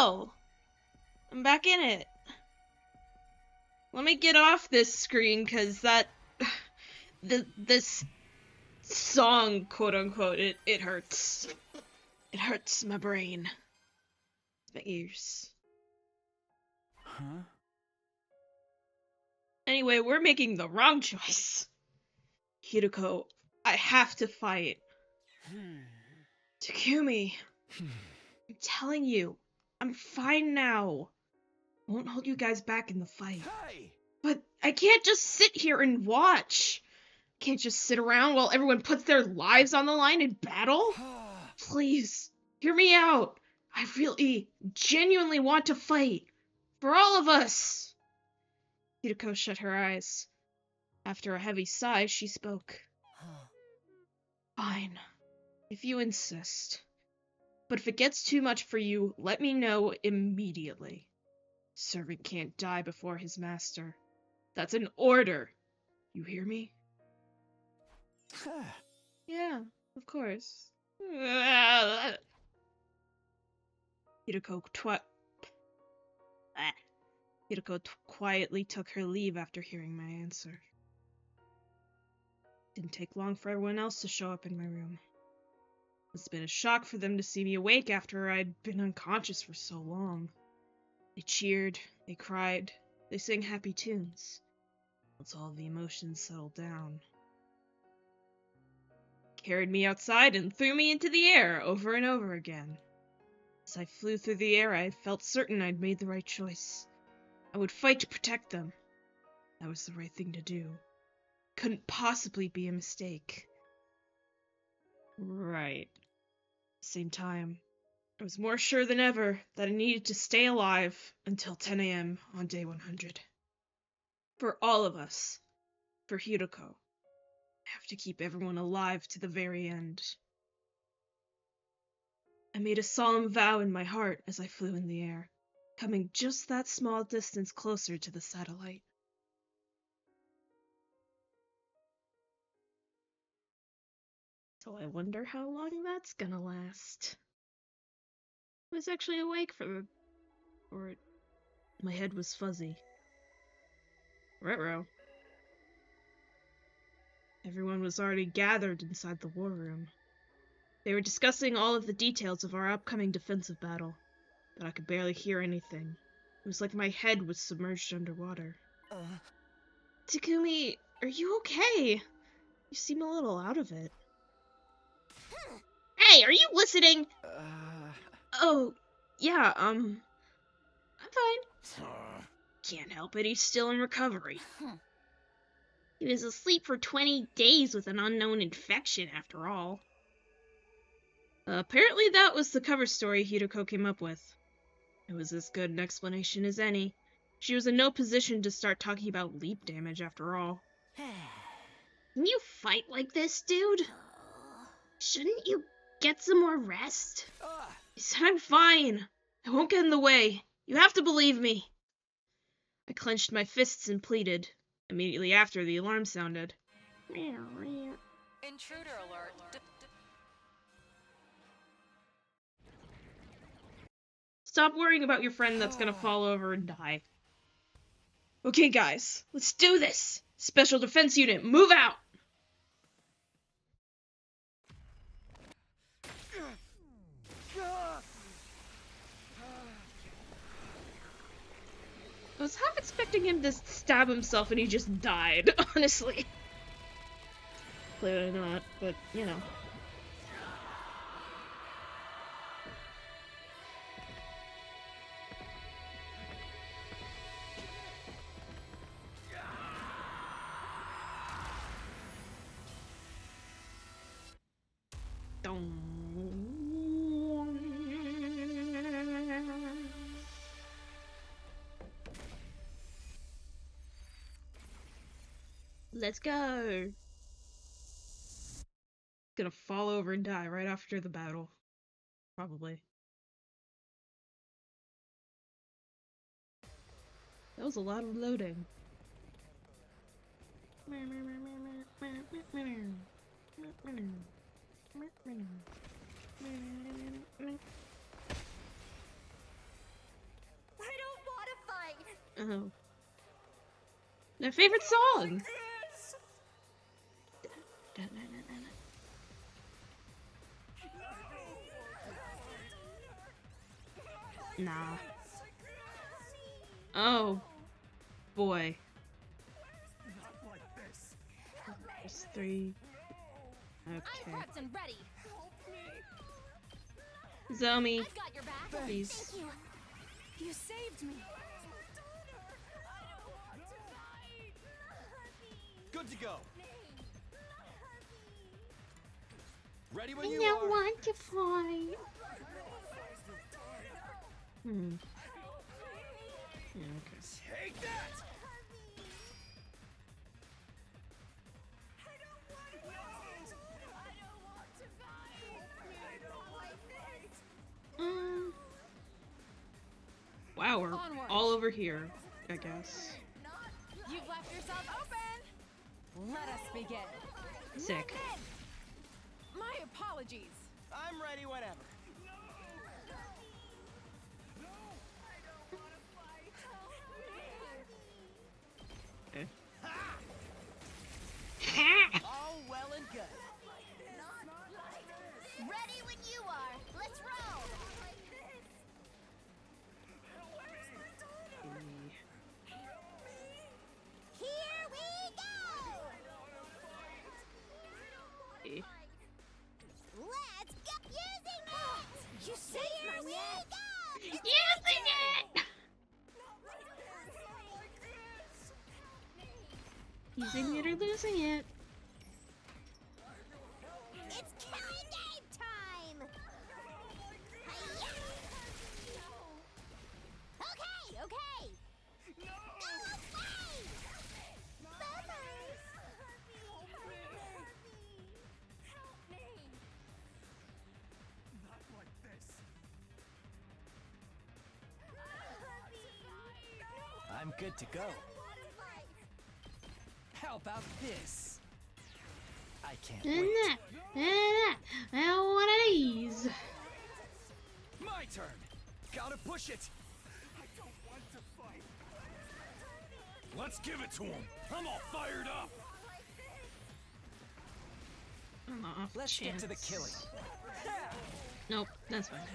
Oh! I'm back in it. Let me get off this screen, cause that... this song, quote-unquote, it hurts. It hurts my brain. My ears. Huh? Anyway, we're making the wrong choice. Hideko, I have to fight. Takumi. I'm telling you, I'm fine now. I won't hold you guys back in the fight. Hey! But I can't just sit here and watch. I can't just sit around while everyone puts their lives on the line in battle. Please, hear me out. I really, genuinely want to fight. For all of us. Hideko shut her eyes. After a heavy sigh, she spoke. Fine, if you insist. But if it gets too much for you, let me know immediately. Servant can't die before his master. That's an order. You hear me? Yeah, of course. Hideko quietly took her leave after hearing my answer. Didn't take long for everyone else to show up in my room. It's been a shock for them to see me awake after I'd been unconscious for so long. They cheered, they cried, they sang happy tunes. Once all the emotions settled down. Carried me outside and threw me into the air over and over again. As I flew through the air, I felt certain I'd made the right choice. I would fight to protect them. That was the right thing to do. Couldn't possibly be a mistake. Right. At the same time, I was more sure than ever that I needed to stay alive until 10 a.m. on day 100. For all of us. For Hideko. I have to keep everyone alive to the very end. I made a solemn vow in my heart as I flew in the air, coming just that small distance closer to the satellite. So I wonder how long that's gonna last. I was actually awake or my head was fuzzy. Ruh-roh. Everyone was already gathered inside the war room. They were discussing all of the details of our upcoming defensive battle, but I could barely hear anything. It was like my head was submerged underwater. Takumi, are you okay? You seem a little out of it. Hey, are you listening? Oh, yeah, I'm fine. Can't help it, he's still in recovery. He was asleep for 20 days with an unknown infection, after all. Apparently that was the cover story Hideko came up with. It was as good an explanation as any. She was in no position to start talking about leap damage, after all. Can you fight like this, dude? Shouldn't you get some more rest? I said I'm fine. I won't get in the way. You have to believe me. I clenched my fists and pleaded. Immediately after, the alarm sounded. Intruder alert. Stop worrying about your friend that's gonna fall over and die. Okay, guys, let's do this! Special Defense Unit, move out! I was half expecting him to stab himself and he just died, honestly. Clearly not, but, you know. Let's go. Gonna fall over and die right after the battle. Probably. That was a lot of loading. Oh. Their favorite song! Nah. Oh. Boy. There's 3. Okay. Zomi, please. Thank you. You saved me. Good to go. Ready when I you don't are. want to fight. Okay. Take that. Wow, we're all over here, I guess. You've left yourself open. Let us begin. Sick. My apologies. I'm ready whenever. Okay. All well and good. Ready when you are. Let's roll. Here we go. Let's get using it. You saved my neck. Using it! Using it or losing it. It's killing game time. Okay. Go away. Bye-bye. Help me. Not like this. I'm good to go. How about this? I can't wait. I don't want of these. My turn. Gotta push it. I don't want to fight. Let's give it to him. I'm all fired up. Let's get to the killing. Nope, that's fine.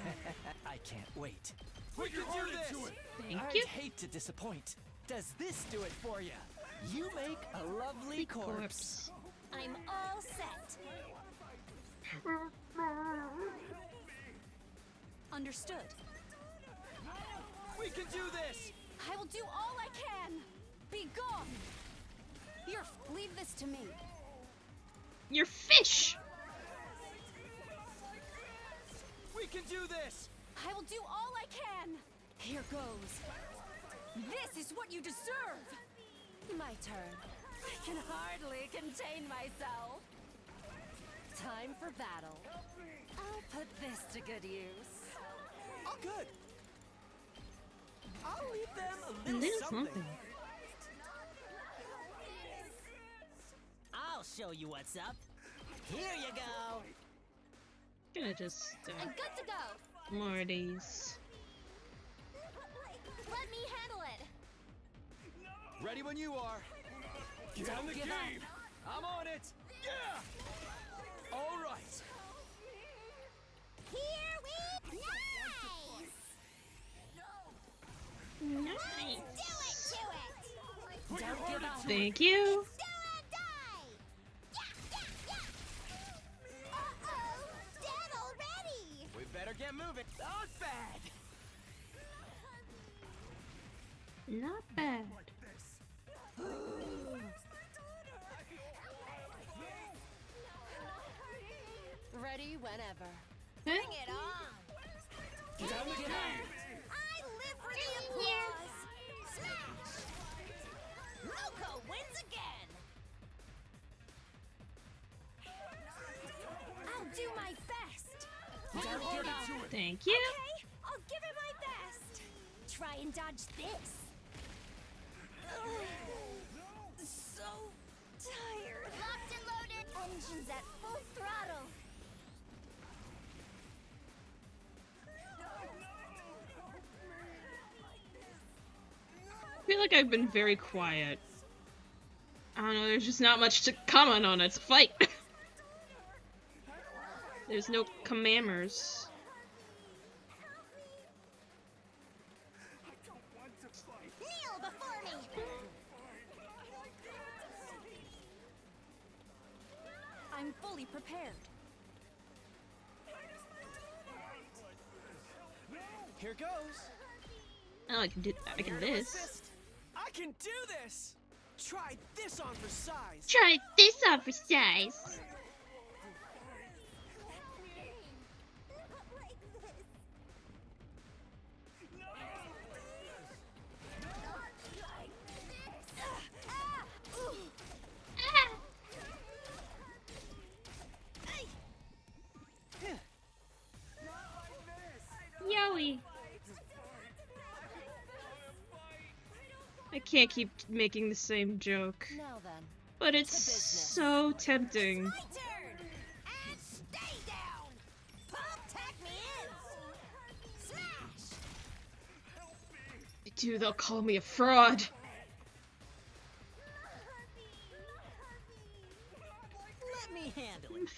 I can't wait. We can do this. Thank I'd you. hate to disappoint. Does this do it for you? You make a lovely corpse. I'm all set. Understood. We can do this. I will do all I can. Be gone. Here, leave this to me. Your fish! We can do this. I will do all I can. Here goes. This is what you deserve. My turn. I can hardly contain myself. Time for battle. I'll put this to good use. Oh, good. I'll leave them a A little little something. something. I'll show you what's up. Here you go. Gonna just I'm good to go. more of these. Let me handle it. Ready when you are. Get in the give game. I'm on it. Yeah. All right. Here we Nice. do it to it. Put your heart into it. Thank you. Do or die. Yeah. Uh-oh, dead already. We better get moving. Not bad. Not bad. Ready whenever. Huh? Bring it on. Down the game. I live for the applause. Smash. Roko wins again. I'll do my best. Get into it. Thank you. Okay, I'll give it my best. Try and dodge this. So tired. Locked and loaded. Engines at full throttle. feel like I've been very quiet. I don't know, there's just not much to comment on. It's a fight. There's no commanders. Kneel before me! I'm fully prepared. Here goes. Oh, I can do this. Assist. I can do this. Try this on for size. Try this on for size. Yowie. I can't keep making the same joke. Now then. But it's so tempting. My turn! And stay down! Pump tack me in! Smash! Dude, they'll call me a fraud. Let me handle it.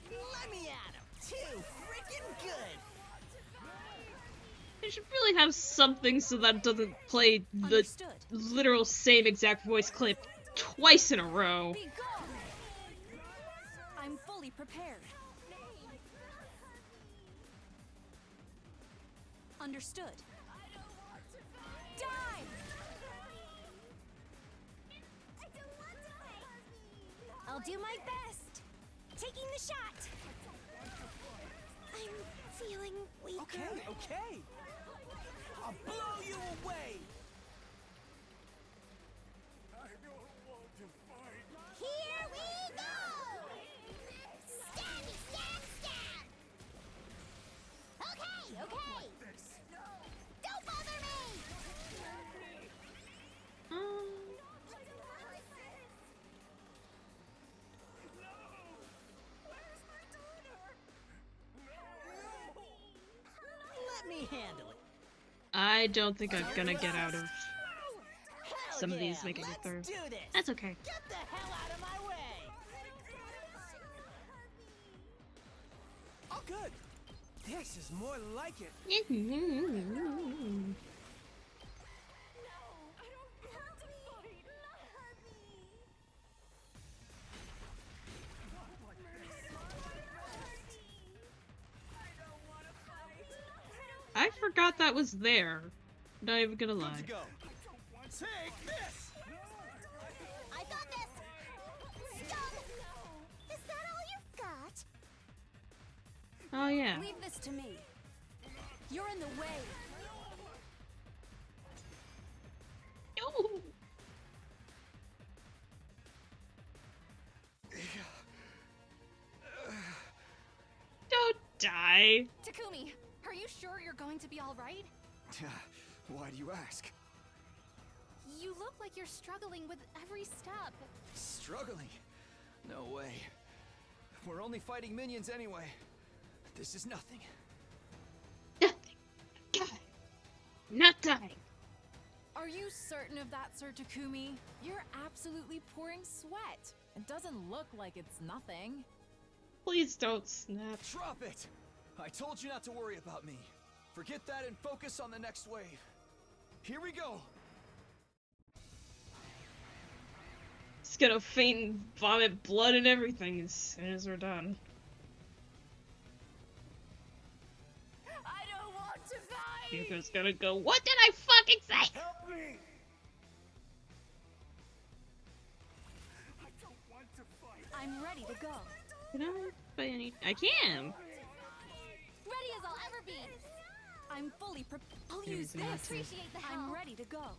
Let me at him. Too freaking good. I should really have something so that it doesn't play the Understood. literal same exact voice clip twice in a row. Be gone! I'm fully prepared. Understood. Die! I'll do my best. Taking the shot. I'm feeling weaker. Okay. I'll blow you away. Here we go! Stabby, stab, stab! Okay. Don't bother me! Let me handle it. I don't think I'm gonna get out of Hell some of yeah, these making it let's through. do this. That's okay. Get the hell out of my way. Oh, good. This is more like it. I forgot that was there. Not even gonna lie. Good to go. Take this. I got this! Stop! Is that all you've got? Oh yeah. Leave this to me. You're in the way. No. Don't die. Takumi, are you sure you're going to be all right? Why do you ask? You look like you're struggling with every step. Struggling? No way. We're only fighting minions anyway. This is nothing. Nothing. God. Not dying. Are you certain of that, Sir Takumi? You're absolutely pouring sweat. It doesn't look like it's nothing. Please don't snap. Drop it! I told you not to worry about me. Forget that and focus on the next wave. Here we go! It's gonna faint and vomit blood and everything as soon as we're done. I don't want to fight! Yuko's gonna go, what did I fucking say? Help me! I don't want to fight. I'm ready to go. Can I by any... I can! Ready as I'll ever be. I'm fully prepared. I'll Maybe use it's not this. to. Appreciate the help. I'm ready to go.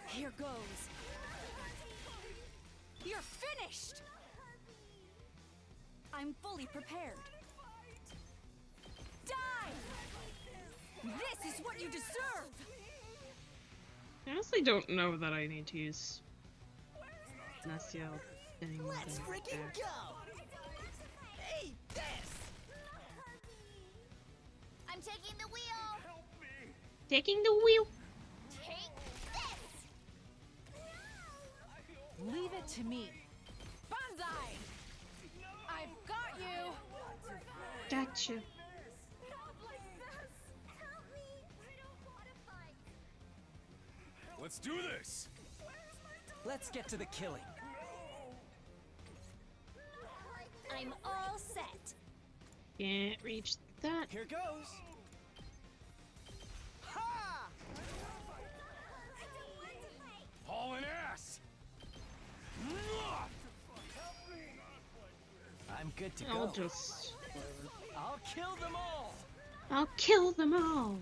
Here goes. You're finished. I'm fully prepared. Die! This is what you deserve. I honestly don't know that I need to use Nastia anymore. Let's than freaking that. go. Hey, this. I'm taking the wheel. Taking the wheel. Take this! Leave it to me. Banzai! I've got you! Gotcha. Help like this! Help me! I don't want to fight! Let's do this. Let's get to the killing. I'm all set. Can't reach that. Here goes. Ha! Hauling ass. I'm good to I'll go. just. I'll kill them all. I'll kill them all.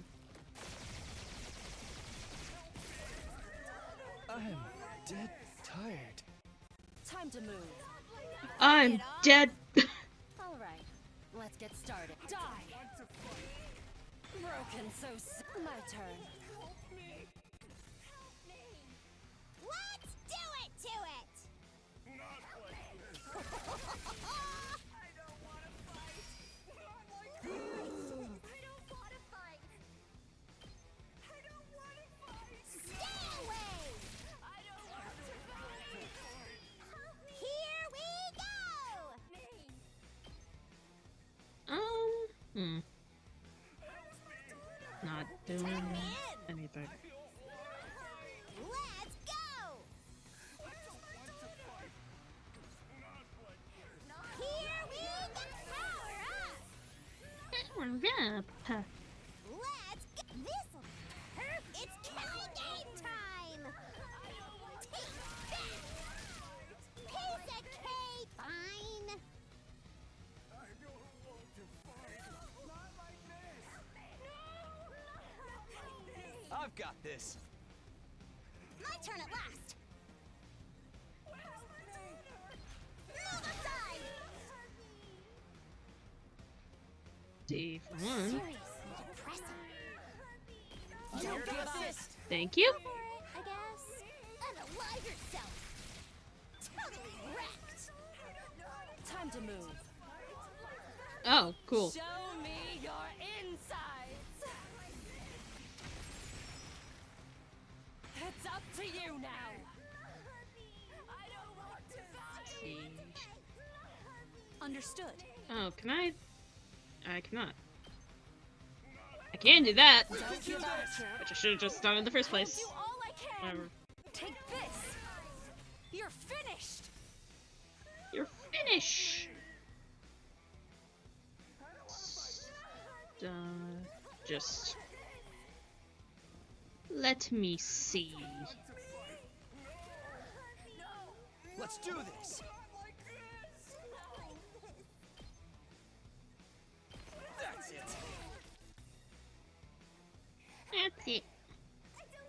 I'm dead tired. Time to move. I'm dead. All right, let's get started. Die! Broken so my turn. Let's do it to it! I don't want to fight. I don't want to fight. I don't want to fight. Stay away! I don't want to fight. Here we go! Not doing anything. Let's go! Here we go! Power up! Let's go! This'll hurt! It's killing game time! Take that! Piece of cake! Fine! I've got this. My turn at last! Move aside! D for one. Seriously depressing. I'm here to assist. Thank you. For it, I guess. Unalive yourself! Totally wrecked! Time to move. Oh, cool. Show me your insides! It's up to you now! I don't want to fight! Understood. Oh, can I? I cannot. I can do that, Don't give up, jerk. which I should have just done in the first I'll place. do all I can! Whatever. Take this! You're finished! You're finished. Just let me see. Let's do this. That's it. That's it.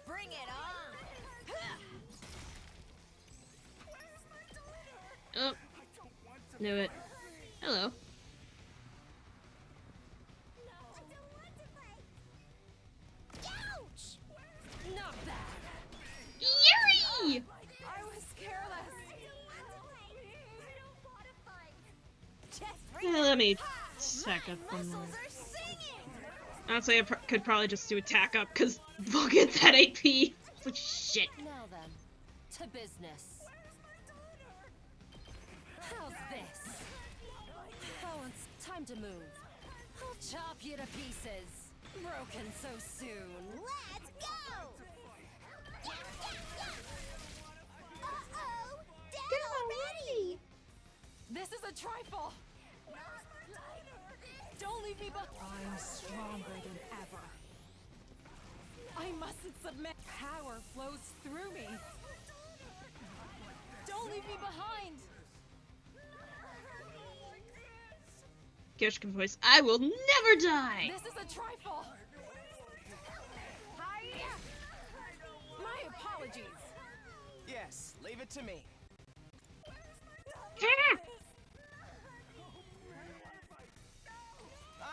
Bring it on! Oh, knew it. Hello. Ouch! Not bad. Yuri! I was careless. Let me attack up one more. Muscles are singing! Honestly, I could probably just do attack up, because look at that AP. Holy shit. Now then, to business. How's this? Oh, it's time to move. I'll chop you to pieces. Broken so soon. Let's go! Uh-oh! Dead already! This is a trifle. Don't leave me behind. I'm stronger than ever. I mustn't submit. Power flows through me. Don't leave me behind. Gishka voice, I will never die! This is a trifle. Hi. My apologies. Yes, leave it to me. Ah!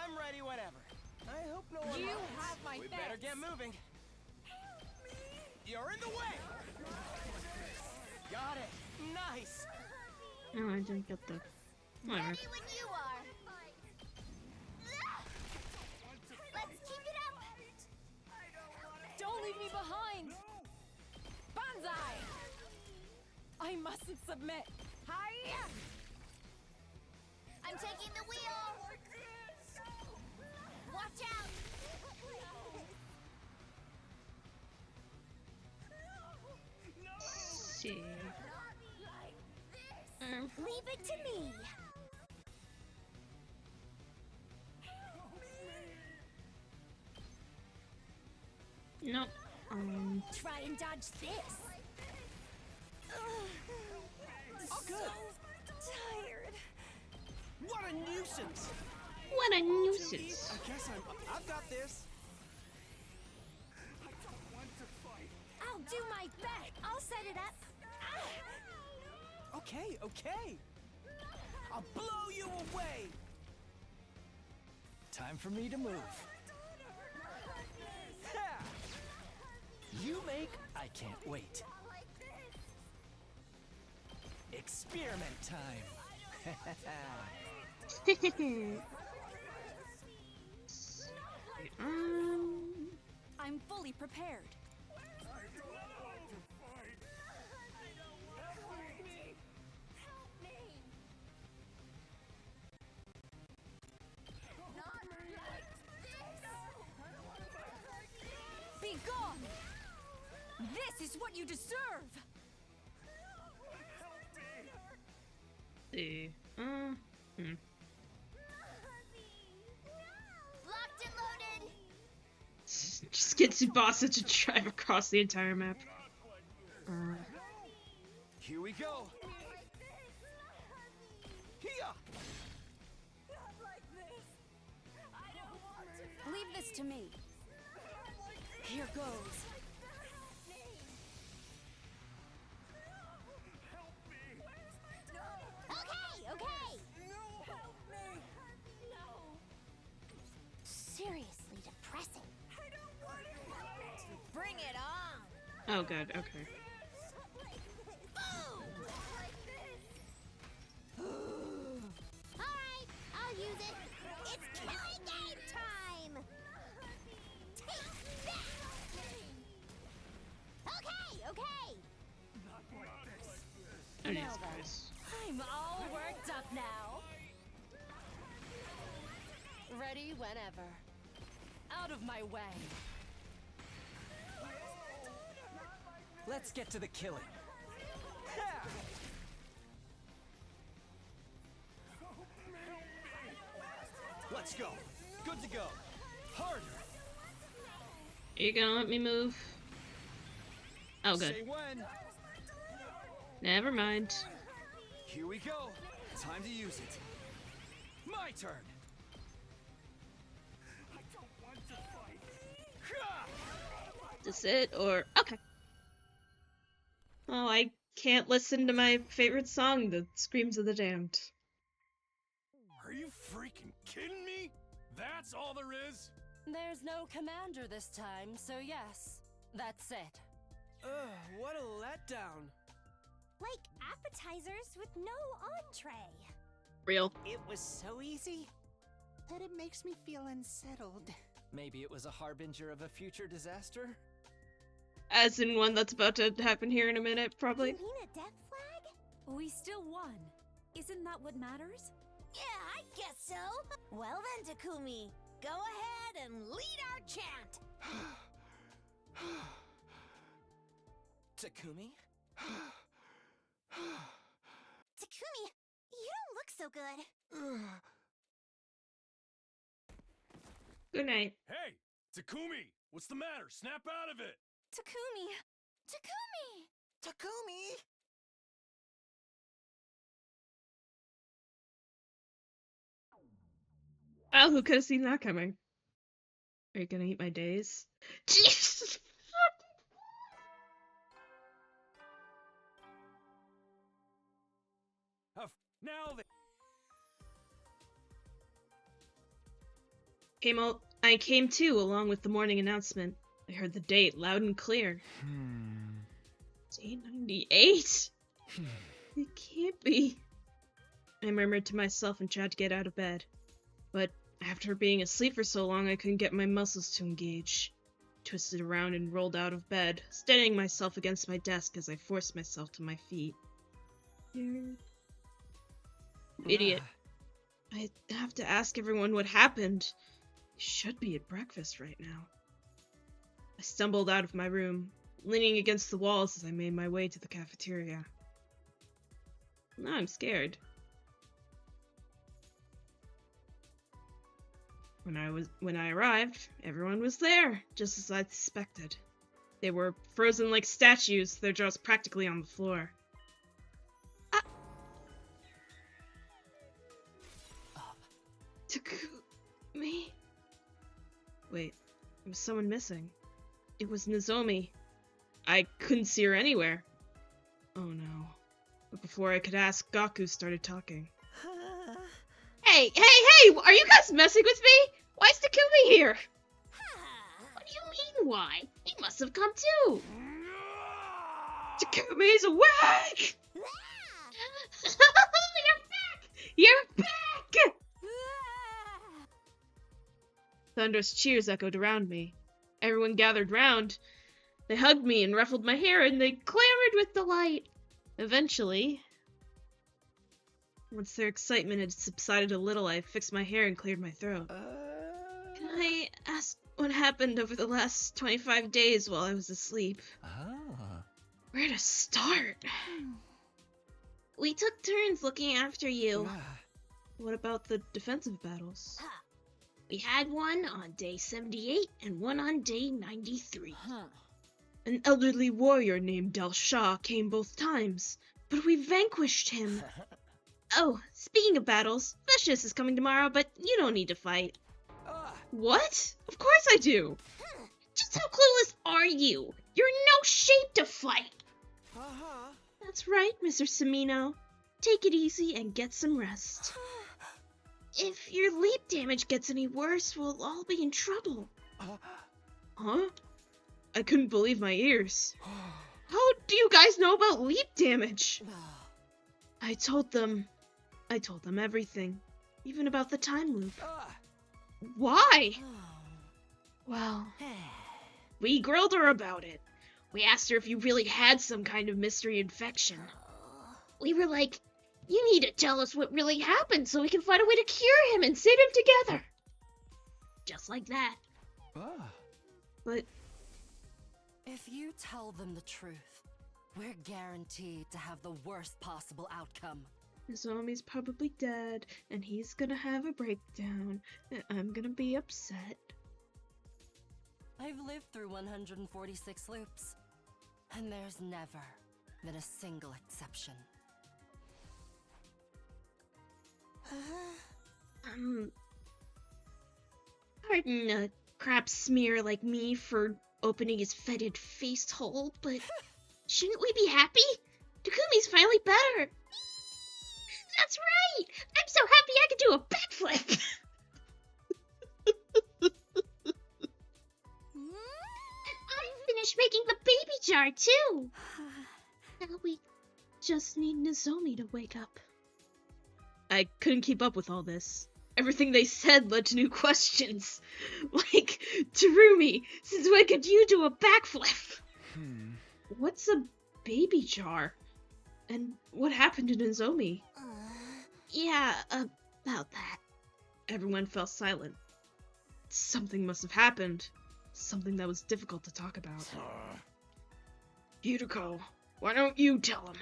I'm ready whenever. I hope no one You minds. have my We thanks. better get moving. You're in the way. Got it. Nice. No, I didn't get the... Whatever. Ready when you are. Let's keep it up. mustn't submit. Hiya! I'm taking the wheel. Watch out. See. Leave it to me. Nope. Try and dodge this. Oh, good. So tired. What a nuisance. What a nuisance. I guess I've got this. I'll do my best. I'll set it up. Okay, okay. I'll blow you away. Time for me to move. Ha! You make, I can't wait. Experiment time. I'm fully prepared. Be gone! This is what you deserve! See. Locked and loaded! Just get Tsubasa to drive across the entire map. Here we go. Here. Leave this to me. Here goes. Okay, okay. Seriously depressing. Bring it on. Oh, good. Okay. Alright, I'll use it. It's killing game time! Take that! Okay, okay! Oh, Now Jesus then, Christ. I'm all worked up now. Ready whenever. Out of my way. Let's get to the killing. Ha! Let's go. Good to go. Harder. Are you gonna let me move? Oh, good. Say when. Never mind. Here we go. Time to use it. My turn. I don't want to fight. Is this it, or... Okay. Oh, I can't listen to my favorite song, The Screams of the Damned. Are you freaking kidding me? That's all there is? There's no commander this time, so yes, that's it. Ugh, what a letdown. Like appetizers with no entree. Real. It was so easy that it makes me feel unsettled. Maybe it was a harbinger of a future disaster? As in one that's about to happen here in a minute, probably. You mean a death flag? We still won. Isn't that what matters? Yeah, I guess so. Well then, Takumi, go ahead and lead our chant. Takumi? Takumi, you don't look so good. Good night. Hey, Takumi, what's the matter? Snap out of it. Takumi! Takumi! Takumi! Oh, who could have seen that coming? Are you gonna eat my days? Jesus! Now I came too, along with the morning announcement. I heard the date loud and clear. It's 8:98. It can't be. I murmured to myself and tried to get out of bed. But after being asleep for so long, I couldn't get my muscles to engage. Twisted around and rolled out of bed, steadying myself against my desk as I forced myself to my feet. Idiot. I have to ask everyone what happened. They should be at breakfast right now. I stumbled out of my room, leaning against the walls as I made my way to the cafeteria. Now I'm scared. When I arrived, everyone was there, just as I'd suspected. They were frozen like statues, their jaws practically on the floor. Takumi? Wait, there was someone missing. It was Nozomi. I couldn't see her anywhere. Oh no. But before I could ask, Gaku started talking. Hey! Are you guys messing with me? Why is Takumi here? What do you mean, why? He must have come too. Takumi's awake! You're back! Thunderous cheers echoed around me. Everyone gathered round. They hugged me and ruffled my hair, and they clamored with delight. Eventually, once their excitement had subsided a little, I fixed my hair and cleared my throat. Can I ask what happened over the last 25 days while I was asleep? Where to start? We took turns looking after you. What about the defensive battles? We had one on day 78 and one on day 93. An elderly warrior named Del Shah came both times, but we vanquished him. Oh, speaking of battles, VEHXNESS is coming tomorrow, but you don't need to fight. What? Of course I do! Just how clueless are you? You're in no shape to fight! That's right, Mr. Samino. Take it easy and get some rest. If your leap damage gets any worse, we'll all be in trouble. Huh? I couldn't believe my ears. How do you guys know about leap damage? I told them everything, even about the time loop. Why? Well, we grilled her about it. We asked her if you really had some kind of mystery infection. We were like, you need to tell us what really happened so we can find a way to cure him and save him together. Just like that. But if you tell them the truth, we're guaranteed to have the worst possible outcome. Nozomi's probably dead, and he's gonna have a breakdown, and I'm gonna be upset. I've lived through 146 loops, and there's never been a single exception. Pardon a crap smear like me for opening his fetid face hole, but shouldn't we be happy? Takumi's finally better. That's right! I'm so happy I could do a backflip! And I finished making the baby jar, too! Now we just need Nozomi to wake up. I couldn't keep up with all this. Everything they said led to new questions. Like, Terumi, since when could you do a backflip? What's a baby jar? And what happened to Nozomi? Yeah, about that. Everyone fell silent. Something must have happened. Something that was difficult to talk about. Yuruko, why don't you tell him?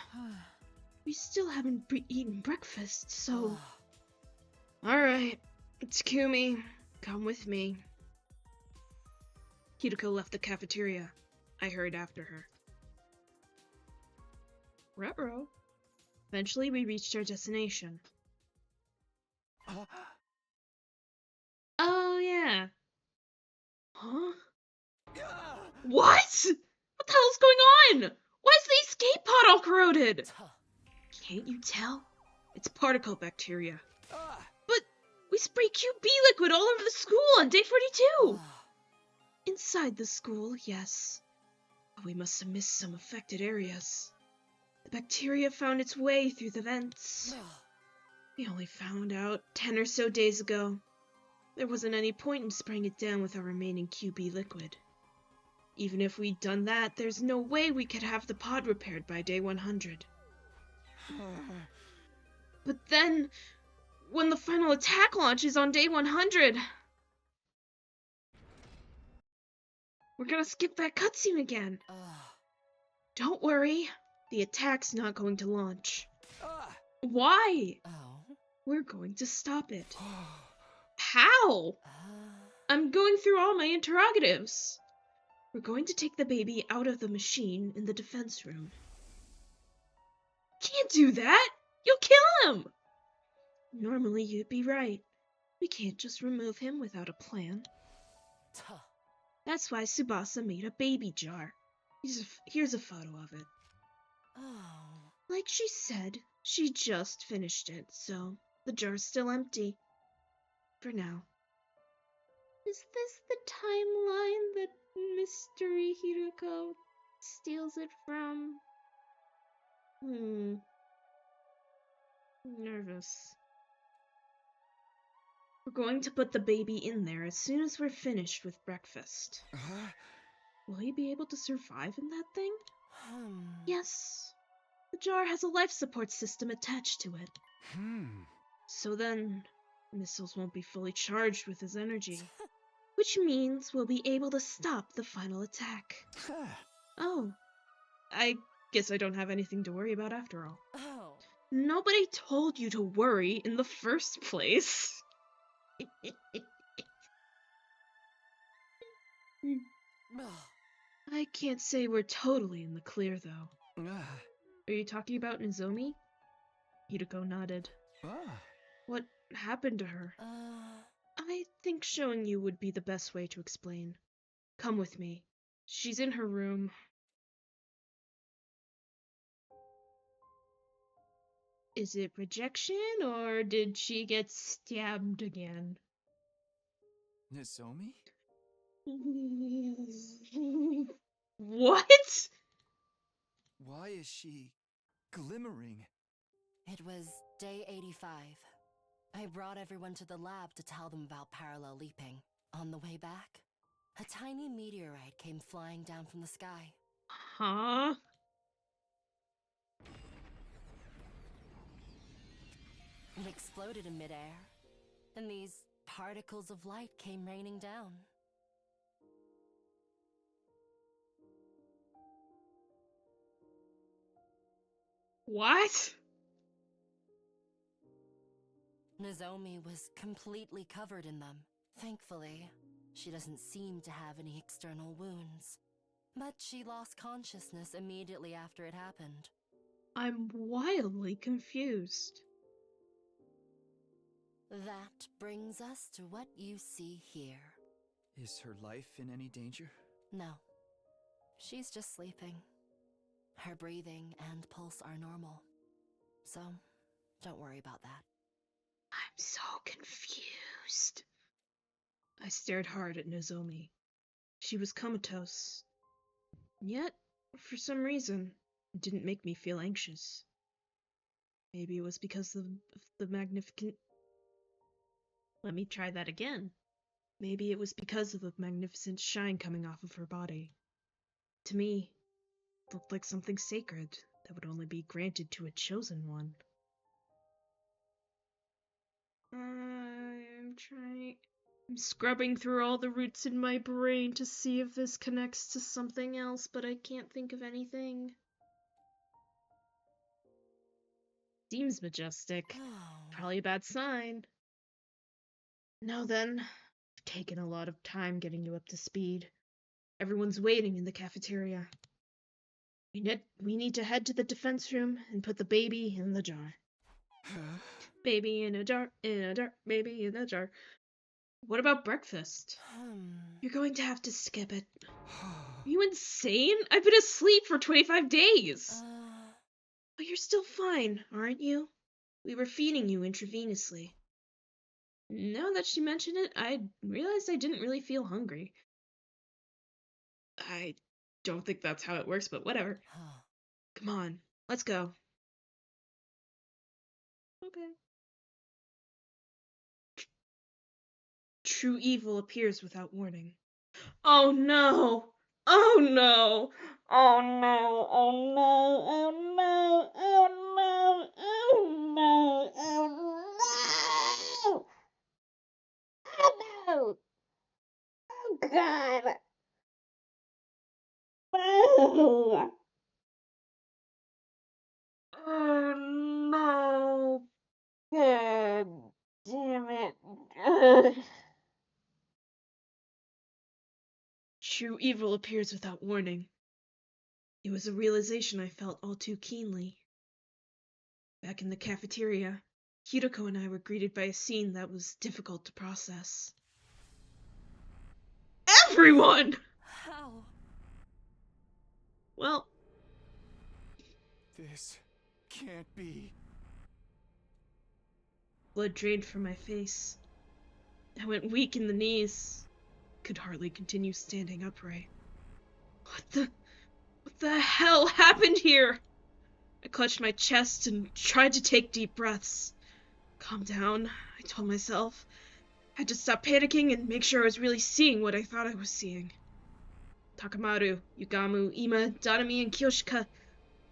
We still haven't eaten breakfast, so... Alright, Takumi, come with me. Yuruko left the cafeteria. I hurried after her. Ruh-roh. Eventually, we reached our destination. Oh, yeah. Huh? What? What the hell's going on? Why is the escape pod all corroded? Can't you tell? It's particle bacteria. But we sprayed QB liquid all over the school on day 42. Inside the school, yes. But we must have missed some affected areas. The bacteria found its way through the vents. We only found out 10 or so days ago. There wasn't any point in spraying it down with our remaining QB liquid. Even if we'd done that, there's no way we could have the pod repaired by day 100. But then, when the final attack launches on day 100, we're gonna skip that cutscene again. Don't worry, the attack's not going to launch. Why? We're going to stop it. How? I'm going through all my interrogatives. We're going to take the baby out of the machine in the defense room. Can't do that! You'll kill him! Normally you'd be right. We can't just remove him without a plan. That's why Tsubasa made a baby jar. Here's a photo of it. Like she said, she just finished it, so the jar's still empty. For now. Is this the timeline that Mystery Hiruko steals it from? Nervous. We're going to put the baby in there as soon as we're finished with breakfast. Will he be able to survive in that thing? Yes. The jar has a life support system attached to it. So then, missiles won't be fully charged with his energy. Which means we'll be able to stop the final attack. Oh. I guess I don't have anything to worry about after all. Nobody told you to worry in the first place. I can't say we're totally in the clear, though. Are you talking about Nozomi? Hiruko nodded. What happened to her? I think showing you would be the best way to explain. Come with me. She's in her room. Is it rejection, or did she get stabbed again? Nozomi? What? Why is she glimmering? It was day 85. I brought everyone to the lab to tell them about parallel leaping. On the way back, a tiny meteorite came flying down from the sky. Huh? It exploded in midair, and these particles of light came raining down. What? Nozomi was completely covered in them. Thankfully, she doesn't seem to have any external wounds. But she lost consciousness immediately after it happened. I'm wildly confused. That brings us to what you see here. Is her life in any danger? No. She's just sleeping. Her breathing and pulse are normal. So, don't worry about that. I'm so confused. I stared hard at Nozomi. She was comatose. Yet, for some reason, it didn't make me feel anxious. Maybe it was because of the magnificent... Let me try that again. Maybe it was because of the magnificent shine coming off of her body. To me, it looked like something sacred that would only be granted to a chosen one. I'm scrubbing through all the roots in my brain to see if this connects to something else, but I can't think of anything. Seems majestic. Probably a bad sign. Now then, I've taken a lot of time getting you up to speed. Everyone's waiting in the cafeteria. We need to head to the defense room and put the baby in the jar. Baby in a jar, baby in a jar. What about breakfast? You're going to have to skip it. Are you insane? I've been asleep for 25 days. But you're still fine, aren't you? We were feeding you intravenously. Now that she mentioned it, I realized I didn't really feel hungry. I don't think that's how it works, but whatever. Come on, let's go. Okay. True evil appears without warning. Oh no! Oh no! Oh no! Oh no! Oh no! Oh no! Oh, oh God. Oh, oh no. God damn it. Ugh. True evil appears without warning. It was a realization I felt all too keenly. Back in the cafeteria, Hideko and I were greeted by a scene that was difficult to process. Everyone! How? Well, This can't be. blood drained from my face. I went weak in the knees. Could hardly continue standing upright. What the hell happened here? I clutched my chest and tried to take deep breaths. Calm down, I told myself. I had to stop panicking and make sure I was really seeing what I thought I was seeing. Takamaru, Yugamu, Ima, Danami, and Kyoshika,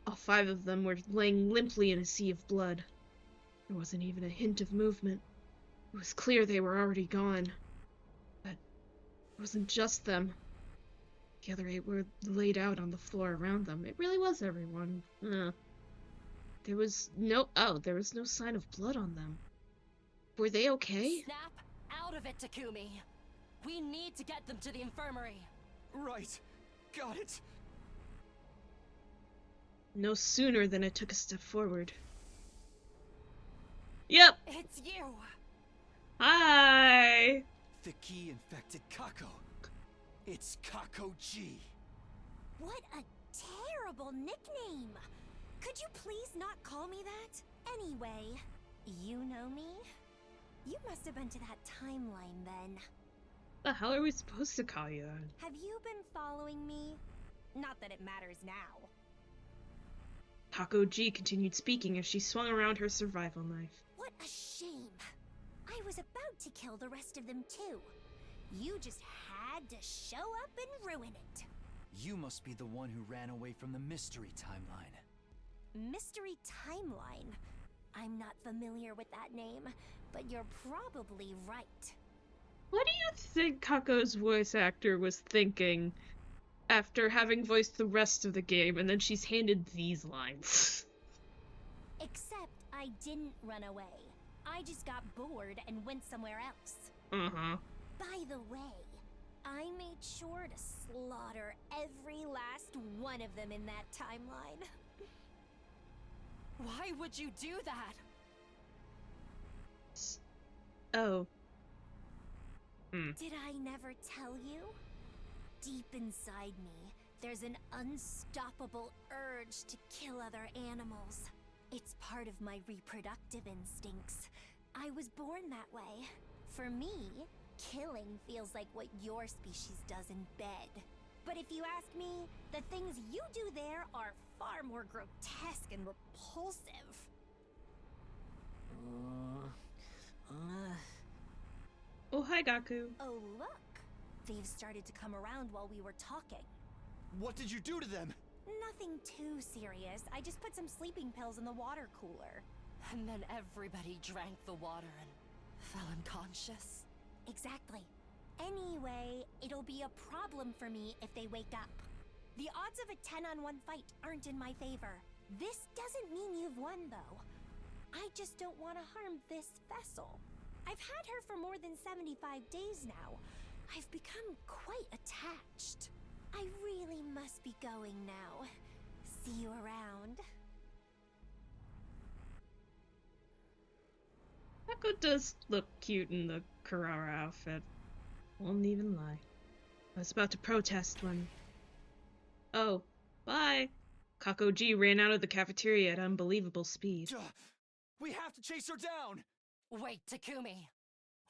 all 5 of them were laying limply in a sea of blood. There wasn't even a hint of movement. It was clear they were already gone. But it wasn't just them. The other 8 were laid out on the floor around them. It really was everyone. There was no sign of blood on them. Were they okay? Snap out of it, Takumi. We need to get them to the infirmary. Right. Got it. No sooner than I took a step forward. Yep. It's you. Hi. The key infected Kako. It's Kako-G. What a terrible nickname. Could you please not call me that? Anyway, you know me? You must have been to that timeline then. The hell are we supposed to call you then? Have you been following me? Not that it matters now. Kako-G continued speaking as she swung around her survival knife. What a shame. I was about to kill the rest of them too. You just had to show up and ruin it. You must be the one who ran away from the mystery timeline. Mystery timeline? I'm not familiar with that name, but you're probably right. What do you think Kako's voice actor was thinking after having voiced the rest of the game and then she's handed these lines? Except I didn't run away. I just got bored and went somewhere else. Uh-huh. By the way, I made sure to slaughter every last one of them in that timeline. Why would you do that? Oh. Did I never tell you? Deep inside me, there's an unstoppable urge to kill other animals. It's part of my reproductive instincts. I was born that way. For me, killing feels like what your species does in bed. But if you ask me, the things you do there are far more grotesque and repulsive. Oh, hi, Gaku. Oh, look. They've started to come around while we were talking. What did you do to them? Nothing too serious. I just put some sleeping pills in the water cooler. And then everybody drank the water and fell unconscious. Exactly. Anyway, it'll be a problem for me if they wake up. The odds of a 10-on-1 fight aren't in my favor. This doesn't mean you've won, though. I just don't want to harm this vessel. I've had her for more than 75 days now. I've become quite attached. I really must be going now. See you around. Kako does look cute in the Kurara outfit. Won't even lie. I was about to protest when... Oh, bye. Kako-G ran out of the cafeteria at unbelievable speed. We have to chase her down! Wait, Takumi.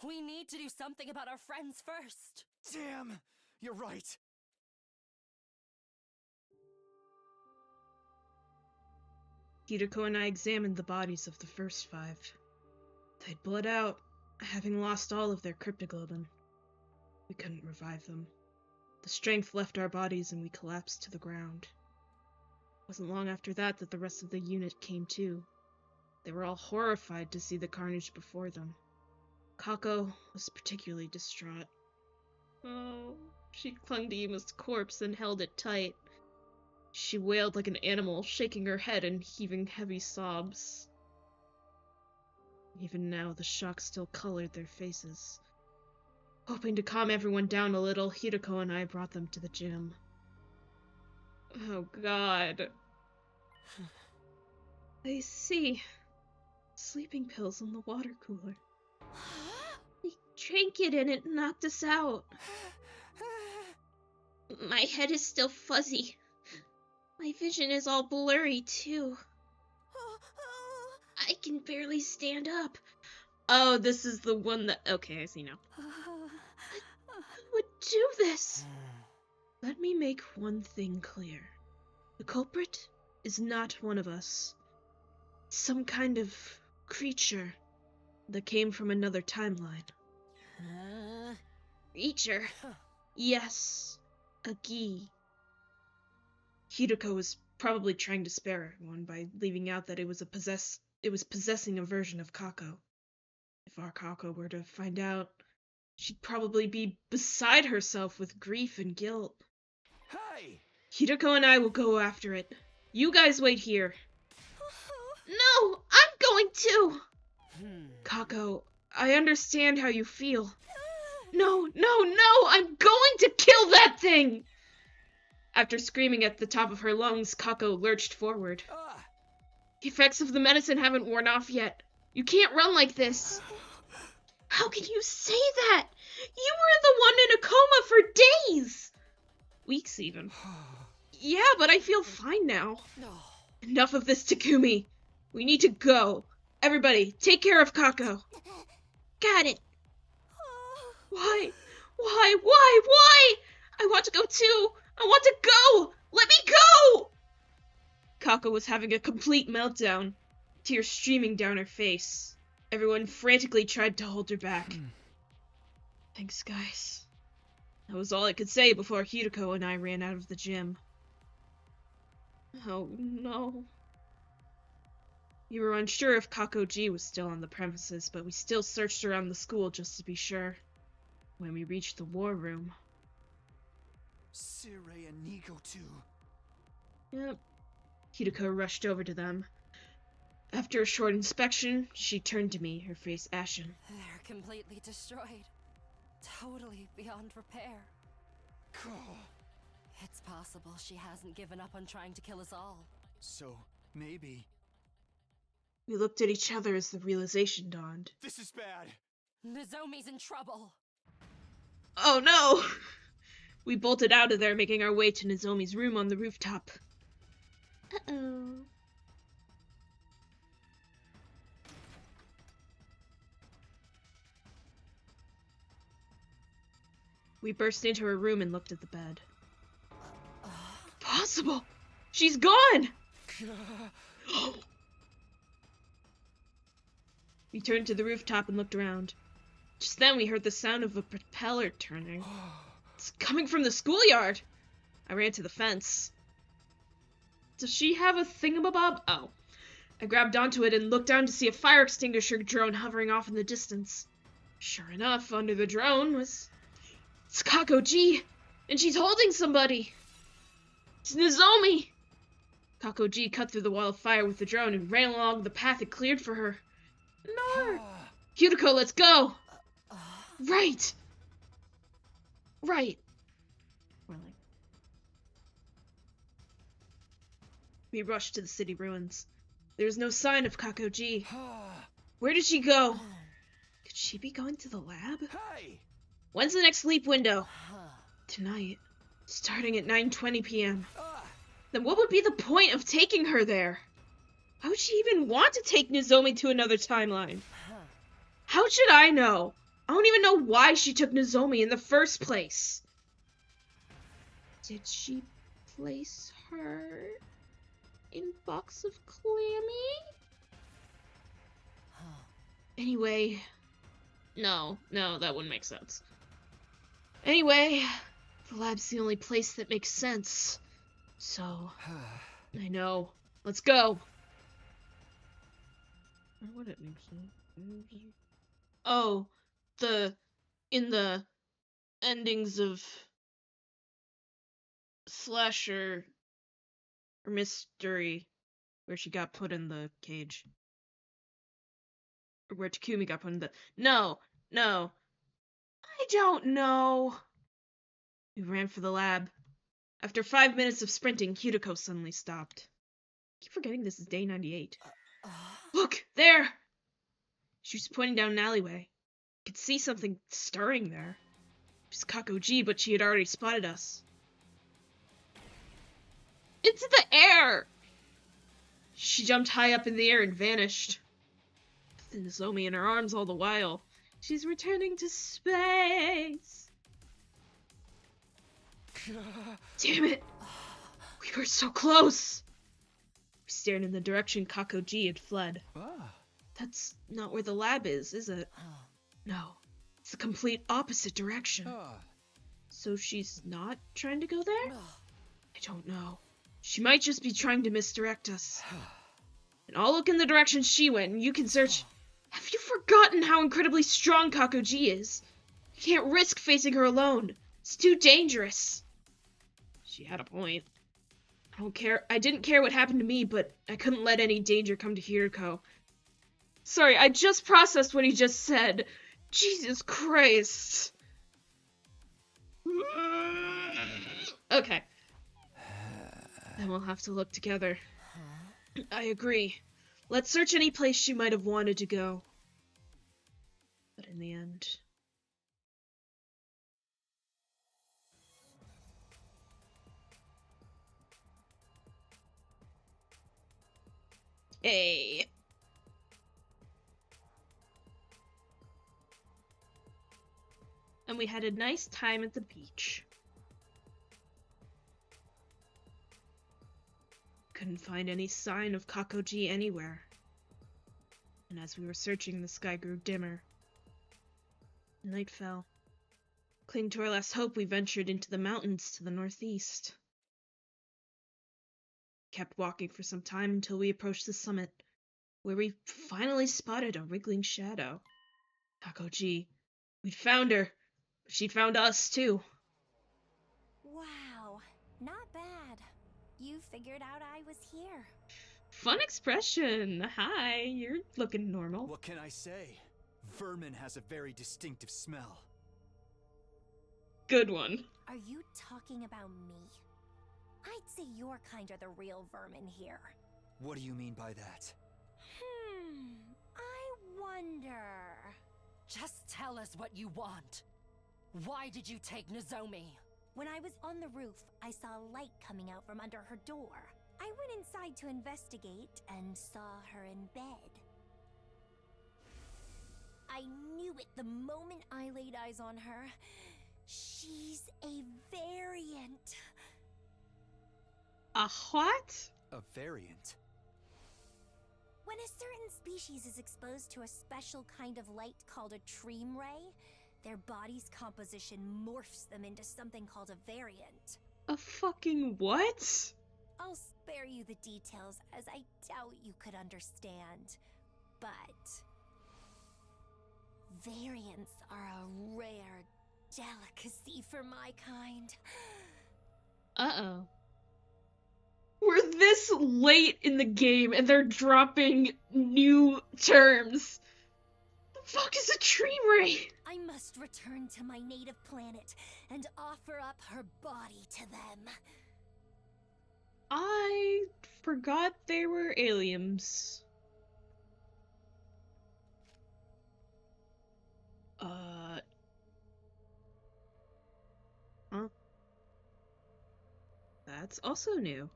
We need to do something about our friends first. Damn! You're right. Hideko and I examined the bodies of the first 5. They'd bled out, having lost all of their cryptoglobin. We couldn't revive them. The strength left our bodies and we collapsed to the ground. It wasn't long after that that the rest of the unit came to. They were all horrified to see the carnage before them. Kako was particularly distraught. Oh, she clung to Yuma's corpse and held it tight. She wailed like an animal, shaking her head and heaving heavy sobs. Even now, the shock still colored their faces. Hoping to calm everyone down a little, Hideko and I brought them to the gym. Oh, God. I see. Sleeping pills in the water cooler. We drank it and it knocked us out. My head is still fuzzy. My vision is all blurry, too. I can barely stand up. Oh, this is the one that... Okay, I see now. Who would do this? Let me make one thing clear. The culprit is not one of us. It's some kind of creature that came from another timeline. Creature? Yes, a gi. Hideko was probably trying to spare everyone by leaving out that it was possessing a version of Kako. If our Kako were to find out, she'd probably be beside herself with grief and guilt. Hey! Hideko and I will go after it. You guys wait here. No, I'm going to! Kako, I understand how you feel. No, I'm going to kill that thing! After screaming at the top of her lungs, Kako lurched forward. The effects of the medicine haven't worn off yet. You can't run like this. How can you say that? You were the one in a coma for days! Weeks, even. Yeah, but I feel fine now. Enough of this, Takumi. We need to go. Everybody, take care of Kako. Got it. Why? I want to go too. I want to go. Let me go! Kako was having a complete meltdown, tears streaming down her face. Everyone frantically tried to hold her back. Thanks, guys. That was all I could say before Hideko and I ran out of the gym. Oh, no. We were unsure if Kako-ji was still on the premises, but we still searched around the school just to be sure. When we reached the war room... Sirei and Nigo too. Yep. Hideko rushed over to them. After a short inspection, she turned to me, her face ashen. They're completely destroyed. Totally beyond repair. It's possible she hasn't given up on trying to kill us all. So, maybe... We looked at each other as the realization dawned. This is bad! Nozomi's in trouble! Oh no! We bolted out of there, making our way to Nozomi's room on the rooftop. Uh-oh. We burst into her room and looked at the bed. Impossible! She's gone! We turned to the rooftop and looked around. Just then we heard the sound of a propeller turning. It's coming from the schoolyard! I ran to the fence. Does she have a thingamabob? Oh. I grabbed onto it and looked down to see a fire extinguisher drone hovering off in the distance. Sure enough, under the drone was... It's Kako-ji! And she's holding somebody! It's Nozomi! Kako-ji cut through the wall of fire with the drone and ran along the path it cleared for her. No! Hideko, let's go! Right! We rushed to the city ruins. There was no sign of Kako-ji. Where did she go? Could she be going to the lab? Hey! When's the next sleep window? Tonight. Starting at 9:20 p.m. Then what would be the point of taking her there? Why would she even want to take Nozomi to another timeline? How should I know? I don't even know why she took Nozomi in the first place. Did she place her in box of Clammy? Anyway, no, that wouldn't make sense. Anyway, the lab's the only place that makes sense. So, I know. Let's go. Or would it make sense? Oh, in the endings of slasher or mystery where she got put in the cage. Or where Takumi got put in the... No! I don't know. We ran for the lab. After 5 minutes of sprinting, Hideko suddenly stopped. I keep forgetting this is day 98. Look! There! She was pointing down an alleyway. I could see something stirring there. It was Kakoji, but she had already spotted us. It's in the air! She jumped high up in the air and vanished. With Nozomi in her arms all the while. She's returning to space! Damn it! We were so close! We stared in the direction Kakoji had fled. That's not where the lab is it? No. It's the complete opposite direction. So she's not trying to go there? I don't know. She might just be trying to misdirect us. And I'll look in the direction she went, and you can search... Have you forgotten how incredibly strong Kakoji is? You can't risk facing her alone. It's too dangerous. She had a point. I didn't care what happened to me, but I couldn't let any danger come to Hideko. Sorry, I just processed what he just said. Jesus Christ. Okay. Then we'll have to look together. I agree. Let's search any place she might have wanted to go. But in the end... Hey. And we had a nice time at the beach. Couldn't find any sign of Kakoji anywhere. And as we were searching, the sky grew dimmer. Night fell. Clinging to our last hope, we ventured into the mountains to the northeast. Kept walking for some time until we approached the summit, where we finally spotted a wriggling shadow. Kakoji. We'd found her, but she'd found us too. Wow, not bad. You figured out I was here. Fun expression. Hi, you're looking normal. What can I say? Vermin has a very distinctive smell. Good one. Are you talking about me? I'd say your kind are the real vermin here. What do you mean by that? I wonder... Just tell us what you want. Why did you take Nozomi? When I was on the roof, I saw a light coming out from under her door. I went inside to investigate and saw her in bed. I knew it the moment I laid eyes on her. She's a variant. A what? A variant? When a certain species is exposed to a special kind of light called a treem ray, their body's composition morphs them into something called a variant. A fucking what? I'll spare you the details, as I doubt you could understand. But... variants are a rare delicacy for my kind. Uh-oh. We're this late in the game and they're dropping new terms. The fuck is a treem ray? I must return to my native planet and offer up her body to them. I forgot they were aliens. Huh? That's also new.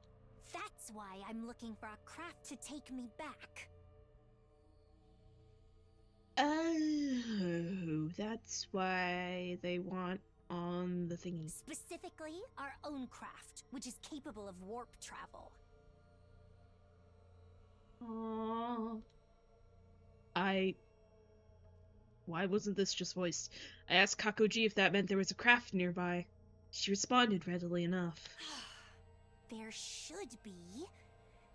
That's why I'm looking for a craft to take me back. Oh, that's why they want on the thingy. Specifically, our own craft, which is capable of warp travel. Aww. Why wasn't this just voiced? I asked Kakoji if that meant there was a craft nearby. She responded readily enough. There should be,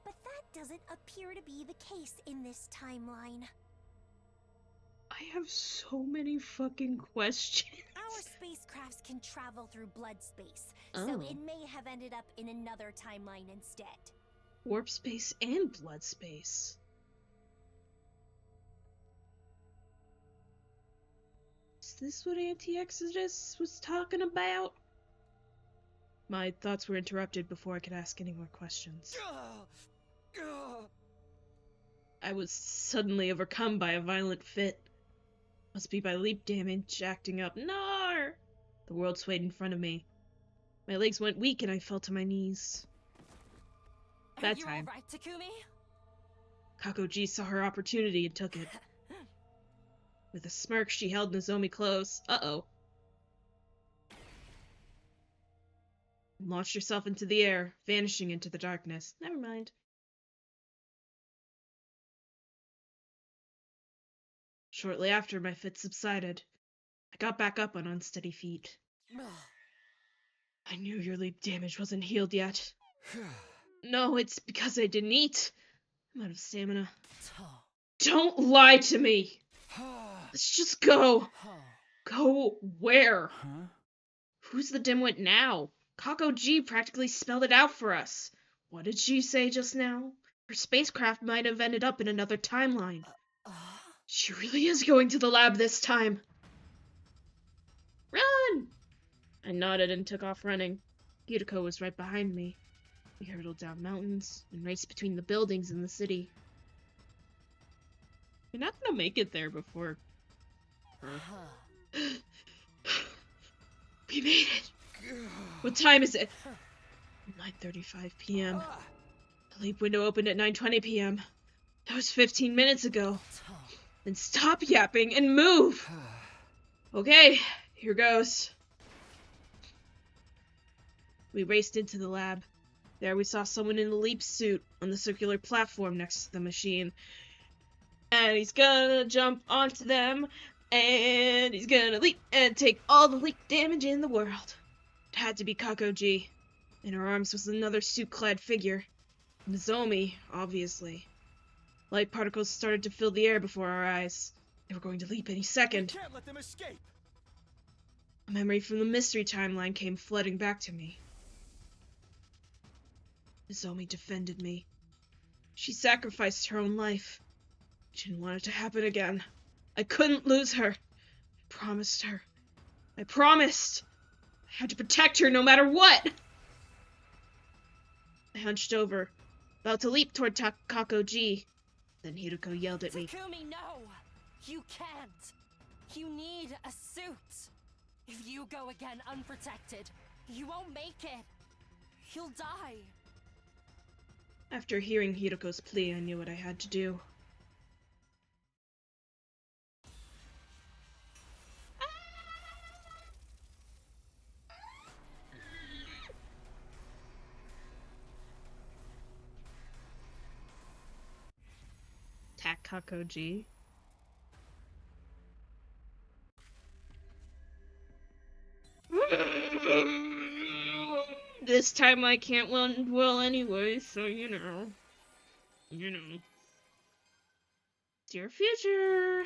but that doesn't appear to be the case in this timeline. I I have so many fucking questions. Our spacecrafts can travel through blood space, Oh. so it may have ended up in another timeline instead. Warp space and blood space. Is this what anti-Exodus was talking about? My thoughts were interrupted before I could ask any more questions. I was suddenly overcome by a violent fit. Must be by leap damage acting up. Nar! The world swayed in front of me. My legs went weak and I fell to my knees. That Are you time, all right, Takumi? Kakoji saw her opportunity and took it. With a smirk, she held Nozomi close. Uh-oh. And launched herself into the air, vanishing into the darkness. Never mind. Shortly after, my fit subsided. I got back up on unsteady feet. I knew your leap damage wasn't healed yet. No, it's because I didn't eat. I'm out of stamina. Don't lie to me! Let's just go. Go where? Huh? Who's the dimwit now? Kakoji practically spelled it out for us. What did she say just now? Her spacecraft might have ended up in another timeline. She really is going to the lab this time. Run! I nodded and took off running. Yuriko was right behind me. We hurtled down mountains and raced between the buildings in the city. You're not gonna make it there before... We made it! What time is it? 9:35 p.m. The leap window opened at 9:20 p.m. That was 15 minutes ago. Then stop yapping and move! Okay, here goes. We raced into the lab. There we saw someone in a leap suit on the circular platform next to the machine. And he's gonna jump onto them, and he's gonna leap and take all the leap damage in the world. It had to be Kakoji. In her arms was another suit-clad figure. Nozomi, obviously. Light particles started to fill the air before our eyes. They were going to leap any second. Can't let them escape. A memory from the mystery timeline came flooding back to me. Nozomi defended me. She sacrificed her own life. She didn't want it to happen again. I couldn't lose her. I promised her. I promised! I had to protect her no matter what! I hunched over, about to leap toward Kakoji. Then Hiroko yelled at me. Takumi, no! You can't! You need a suit! If you go again unprotected, you won't make it! You'll die! After hearing Hiroko's plea, I knew what I had to do. Attack Kakoji. This time I can't win well anyway, so you know. Dear future.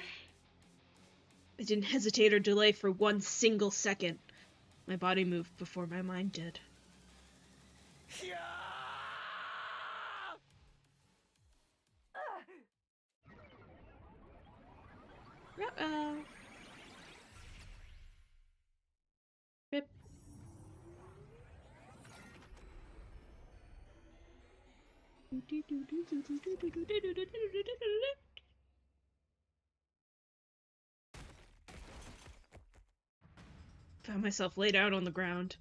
I didn't hesitate or delay for one single second. My body moved before my mind did. Uh-oh. Rip. Found myself laid out on the ground.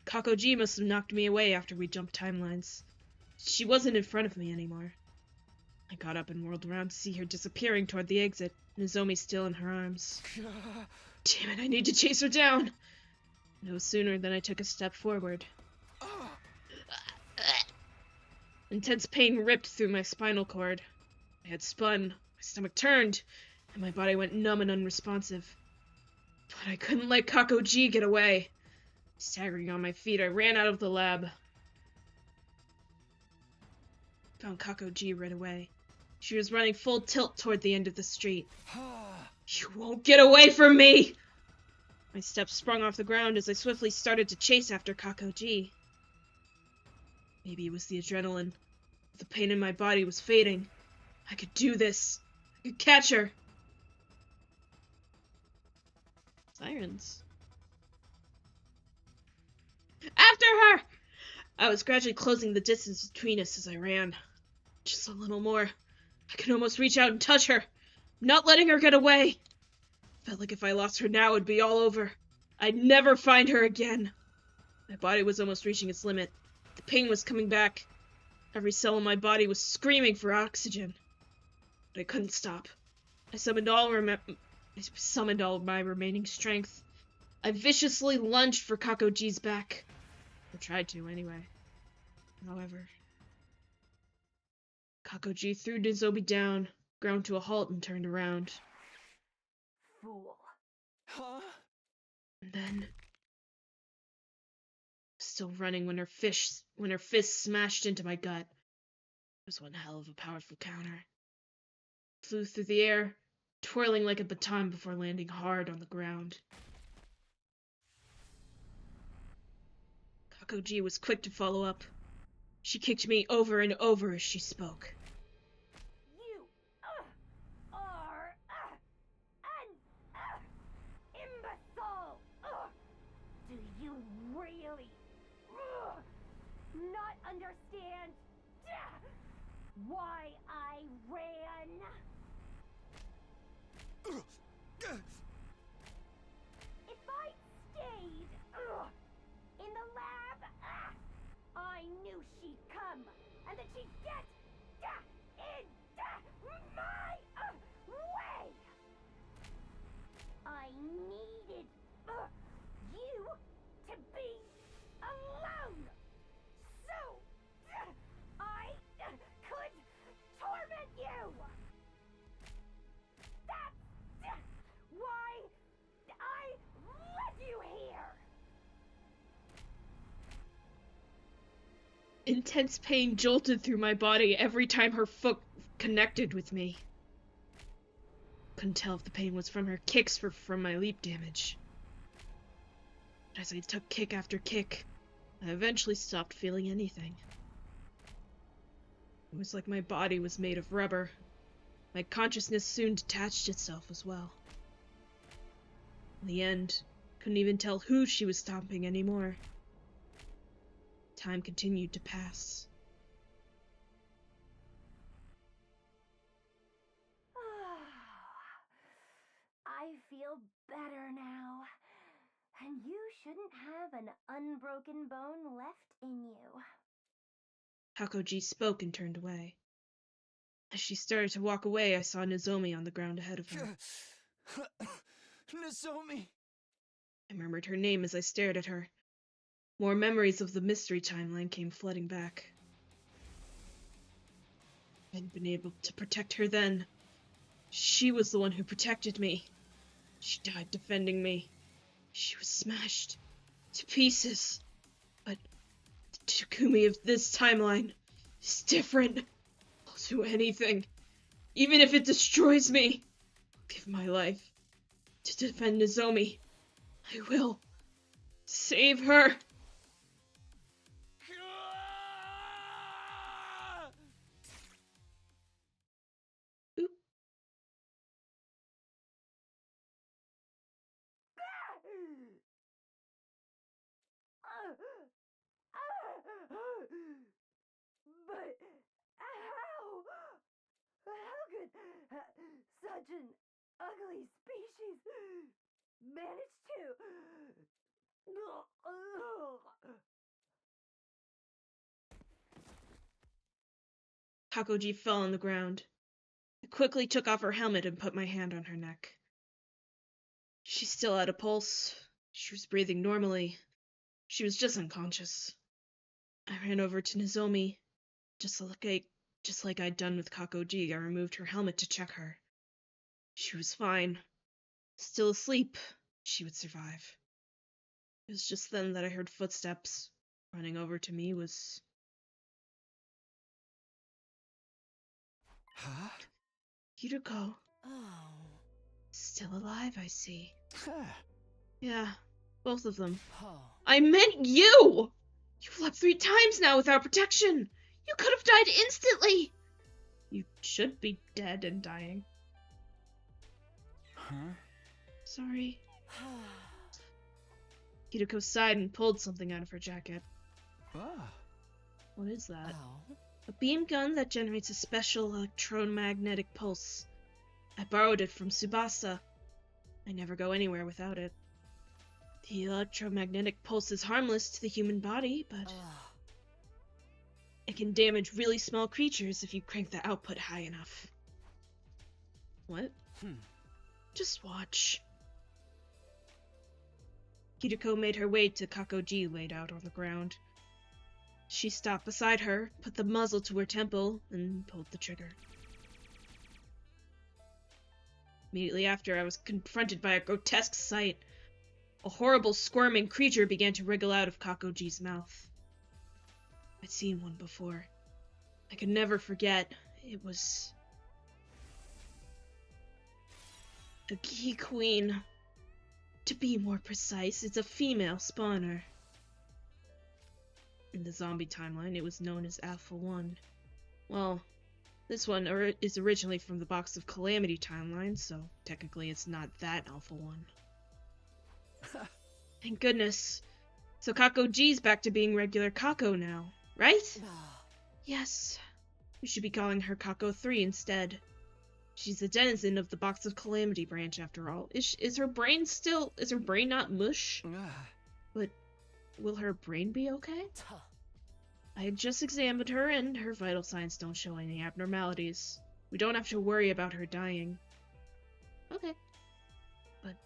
Kakoji must have knocked me away after we jumped timelines. She wasn't in front of me anymore. I got up and whirled around to see her disappearing toward the exit, Nozomi still in her arms. Damn it, I need to chase her down! No sooner than I took a step forward. Intense pain ripped through my spinal cord. I had spun, my stomach turned, and my body went numb and unresponsive. But I couldn't let Kakoji get away. Staggering on my feet, I ran out of the lab. Found Kakoji right away. She was running full tilt toward the end of the street. You won't get away from me! My steps sprung off the ground as I swiftly started to chase after Kakoji. Maybe it was the adrenaline. The pain in my body was fading. I could do this. I could catch her. Sirens. After her! I was gradually closing the distance between us as I ran. Just a little more. I could almost reach out and touch her. Not letting her get away. Felt like if I lost her now, it'd be all over. I'd never find her again. My body was almost reaching its limit. The pain was coming back. Every cell in my body was screaming for oxygen. But I couldn't stop. I summoned all my remaining strength. I viciously lunged for Kakoji's back. I tried to, anyway. However, Kakoji threw Nozomi down, ground to a halt, and turned around. Fool. Huh? And then, still running when her fist smashed into my gut. It was one hell of a powerful counter. Flew through the air, twirling like a baton before landing hard on the ground. Kakoji was quick to follow up. She kicked me over and over as she spoke. You are an imbecile! Do you really not understand why I ran? If I stayed in the lab, I knew she'd come, and that she'd get in my way. I needed you to be alone, so I could torment you. That's why I led you here. Intense pain jolted through my body every time her foot connected with me. Couldn't tell if the pain was from her kicks or from my leap damage. But as I took kick after kick, I eventually stopped feeling anything. It was like my body was made of rubber. My consciousness soon detached itself as well. In the end, couldn't even tell who she was stomping anymore. Time continued to pass. I feel better now. And you shouldn't have an unbroken bone left in you. Kakoji spoke and turned away. As she started to walk away, I saw Nozomi on the ground ahead of her. Nozomi! I murmured her name as I stared at her. More memories of the mystery timeline came flooding back. I hadn't been able to protect her then. She was the one who protected me. She died defending me. She was smashed to pieces. But the Takumi of this timeline is different. I'll do anything. Even if it destroys me. I'll give my life to defend Nozomi. I will. Save her. Oop. But how? How could such an ugly species manage to? Kakoji fell on the ground. I quickly took off her helmet and put my hand on her neck. She still had a pulse. She was breathing normally. She was just unconscious. I ran over to Nozomi. Just like I'd done with Kakoji, I removed her helmet to check her. She was fine. Still asleep. She would survive. It was just then that I heard footsteps. Running over to me was... Huh? Yuruko. Oh. Still alive, I see. Huh. Yeah, both of them. Oh. I meant you! You've left 3 times now without protection! You could have died instantly! You should be dead and dying. Huh? Sorry. Hideko sighed and pulled something out of her jacket. Ah. What is that? Oh. A beam gun that generates a special electromagnetic pulse. I borrowed it from Tsubasa. I never go anywhere without it. The electromagnetic pulse is harmless to the human body, but it can damage really small creatures if you crank the output high enough. What? Just watch. Hideko made her way to Kakoji laid out on the ground. She stopped beside her, put the muzzle to her temple, and pulled the trigger. Immediately after, I was confronted by a grotesque sight. A horrible squirming creature began to wriggle out of Kakoji's mouth. I'd seen one before. I could never forget. It was a Gi Queen. To be more precise, it's a female spawner. In the zombie timeline, it was known as Alpha 1. Well, this one is originally from the Box of Calamity timeline, so technically it's not that Alpha 1. Thank goodness. So Kakoji's back to being regular Kako now, right? Yes. We should be calling her Kako 3 instead. She's a denizen of the Box of Calamity branch, after all. Is her brain not mush? But will her brain be okay? I had just examined her, and her vital signs don't show any abnormalities. We don't have to worry about her dying. Okay. But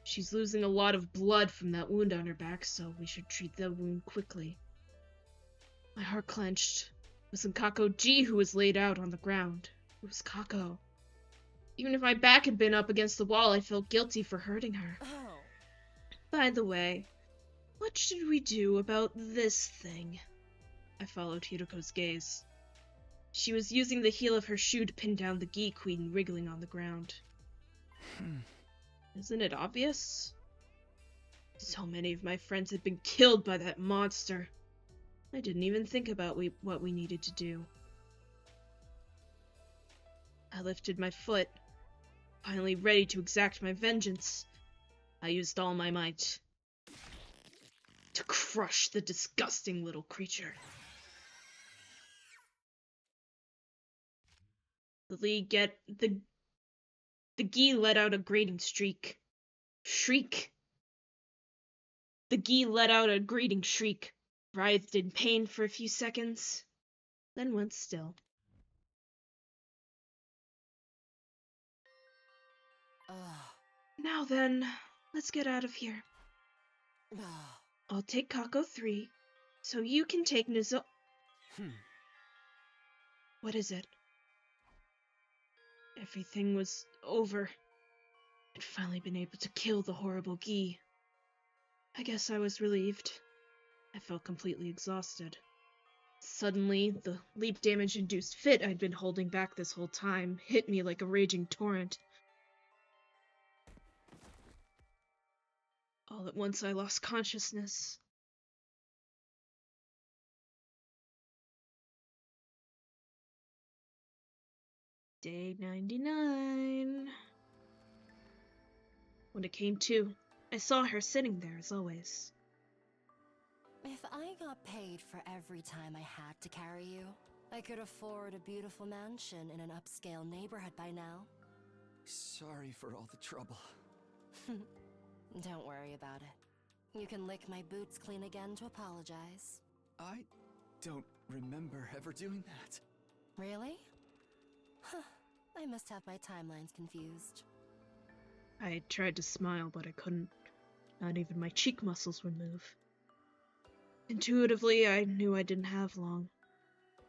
she's losing a lot of blood from that wound on her back, so we should treat the wound quickly. My heart clenched. It wasn't Kakoji who was laid out on the ground. It was Kako. Even if my back had been up against the wall, I felt guilty for hurting her. Oh. By the way, what should we do about this thing? I followed Hideko's gaze. She was using the heel of her shoe to pin down the Gi Queen wriggling on the ground. Isn't it obvious? So many of my friends had been killed by that monster. I didn't even think about what we needed to do. I lifted my foot, finally ready to exact my vengeance. I used all my might to crush the disgusting little creature. The Gi let out a grating shriek. The Gi let out a grating shriek, writhed in pain for a few seconds, then went still. Now then, let's get out of here. I'll take Kako 3, so you can take Nizo... What is it? Everything was over. I'd finally been able to kill the horrible Gi. I guess I was relieved. I felt completely exhausted. Suddenly, the leap damage-induced fit I'd been holding back this whole time hit me like a raging torrent. All at once I lost consciousness. Day 99. When it came to, I saw her sitting there as always. If I got paid for every time I had to carry you, I could afford a beautiful mansion in an upscale neighborhood by now. Sorry for all the trouble. Don't worry about it. You can lick my boots clean again to apologize. I don't remember ever doing that. Really? Huh. I must have my timelines confused. I tried to smile, but I couldn't. Not even my cheek muscles would move. Intuitively, I knew I didn't have long.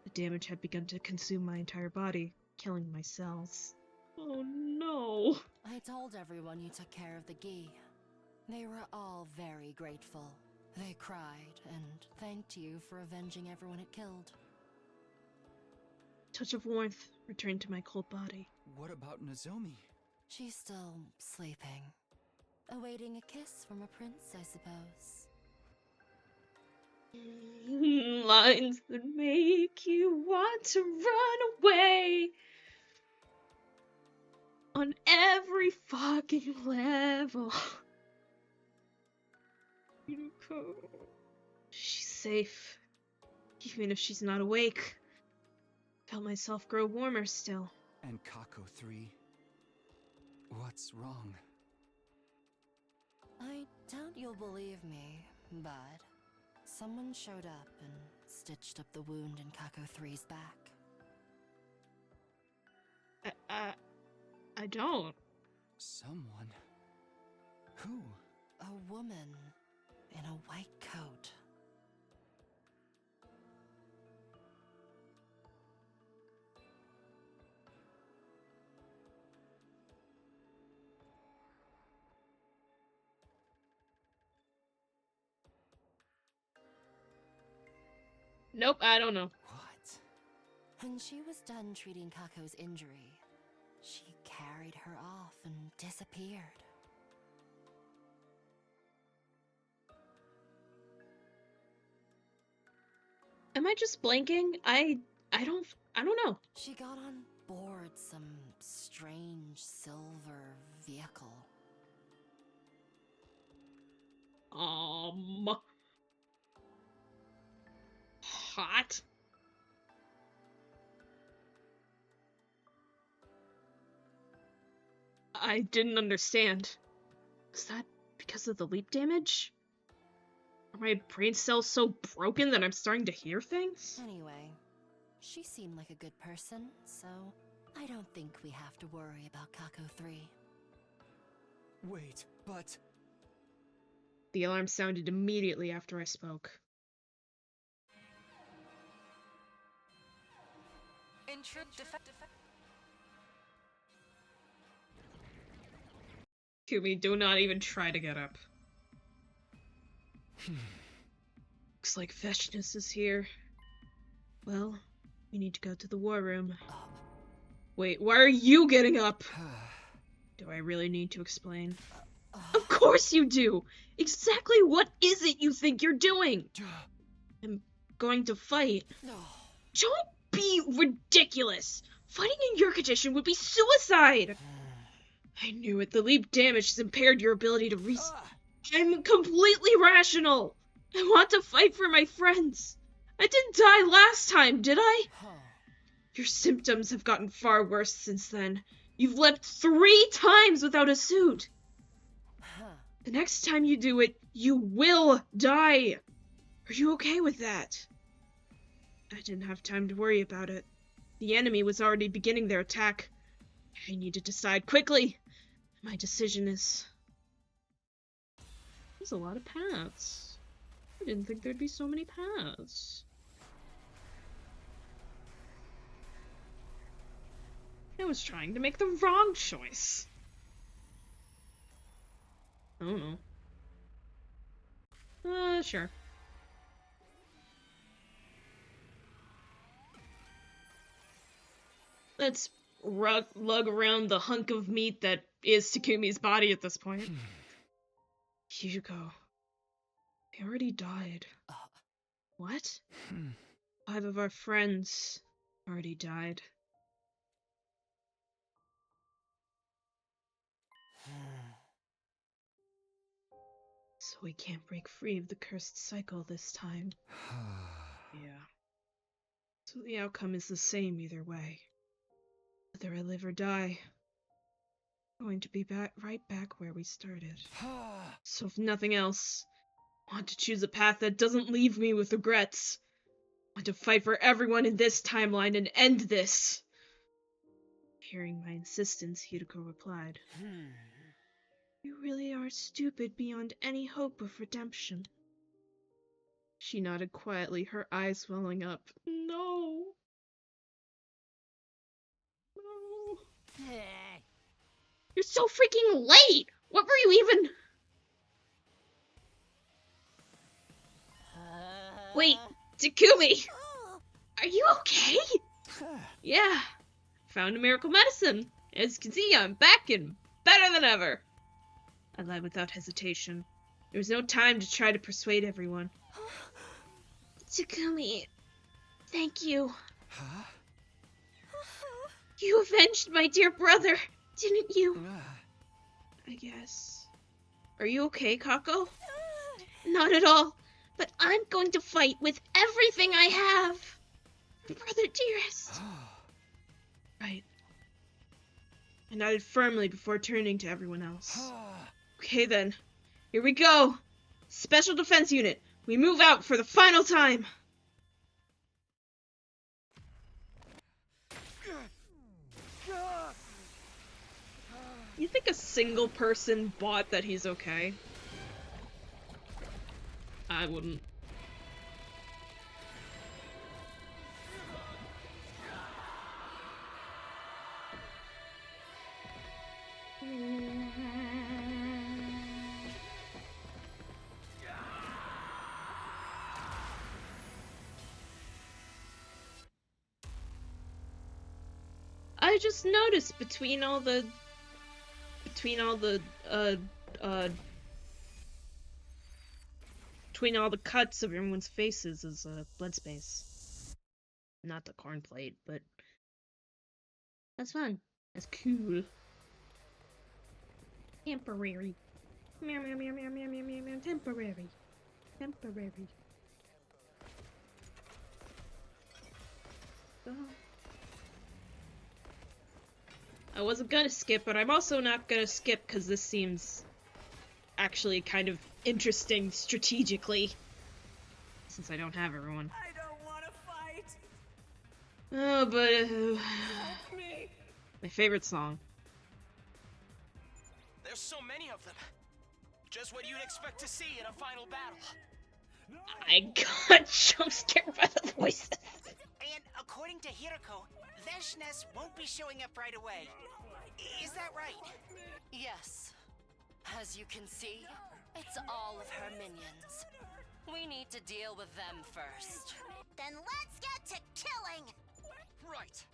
The damage had begun to consume my entire body, killing my cells. Oh no! I told everyone you took care of the Gi. They were all very grateful. They cried and thanked you for avenging everyone it killed. A touch of warmth returned to my cold body. What about Nozomi? She's still sleeping. Awaiting a kiss from a prince, I suppose. Lines that make you want to run away. On every fucking level. She's safe. Even if she's not awake. Felt myself grow warmer still. And Kako 3, what's wrong? I doubt you'll believe me, but someone showed up and stitched up the wound in Kako 3's back. I don't. Someone? Who? A woman in a white coat. Nope, I don't know. What? When she was done treating Kako's injury, she carried her off and disappeared. Am I just blanking? I don't know. She got on board some strange silver vehicle. Hot. I didn't understand. Was that because of the leap damage? Are my brain cells so broken that I'm starting to hear things? Anyway, she seemed like a good person, so I don't think we have to worry about Kako 3. Wait, but... The alarm sounded immediately after I spoke. Kumi, do not even try to get up. Looks like VEHXNESS is here. Well, we need to go to the war room. Wait, why are you getting up? Do I really need to explain? Of course you do! Exactly what is it you think you're doing? I'm going to fight. Don't be ridiculous! Fighting in your condition would be suicide! I knew it. The leap damage has impaired your ability to I'm completely rational! I want to fight for my friends! I didn't die last time, did I? Your symptoms have gotten far worse since then. You've leapt 3 times without a suit! The next time you do it, you will die! Are you okay with that? I didn't have time to worry about it. The enemy was already beginning their attack. I need to decide quickly. My decision is... There's a lot of paths. I didn't think there'd be so many paths. I was trying to make the wrong choice. I don't know. Sure. Let's lug around the hunk of meat that is Takumi's body at this point. Yuko. They already died. What? 5 of our friends already died. So we can't break free of the cursed cycle this time. Yeah. So the outcome is the same either way. Whether I live or die, I'm going to be right back where we started. So if nothing else, I want to choose a path that doesn't leave me with regrets. I want to fight for everyone in this timeline and end this. Hearing my insistence, Hideko replied, You really are stupid beyond any hope of redemption. She nodded quietly, her eyes welling up. No. No. You're so freaking late! What were you even... Wait, Takumi! Are you okay? Yeah. Found a miracle medicine. As you can see, I'm back and better than ever. I lied without hesitation. There was no time to try to persuade everyone. Takumi, thank you. Huh? You avenged my dear brother, didn't you? I guess. Are you okay, Kako? Not at all, but I'm going to fight with everything I have. Brother dearest. Right. I nodded firmly before turning to everyone else. Okay then, here we go. Special Defense Unit, we move out for the final time. You think a single person bought that he's okay? I wouldn't. I just noticed between all the cuts of everyone's faces is blood space. Not the corn plate, but that's fun. That's cool. Temporary. Meow meow meow meow meow meow meow meow. Temporary. Temporary. Oh. I wasn't gonna skip, but I'm also not gonna skip because this seems actually kind of interesting strategically. Since I don't have everyone. I don't want to fight. Oh, but Help me. my favorite song. There's so many of them. Just what you'd expect to see in a final battle. I got so scared by the voices. And according to Hiroko, VEHXNESS won't be showing up right away. Is that right? Yes. As you can see, it's all of her minions. We need to deal with them first. Then let's get to killing! Right.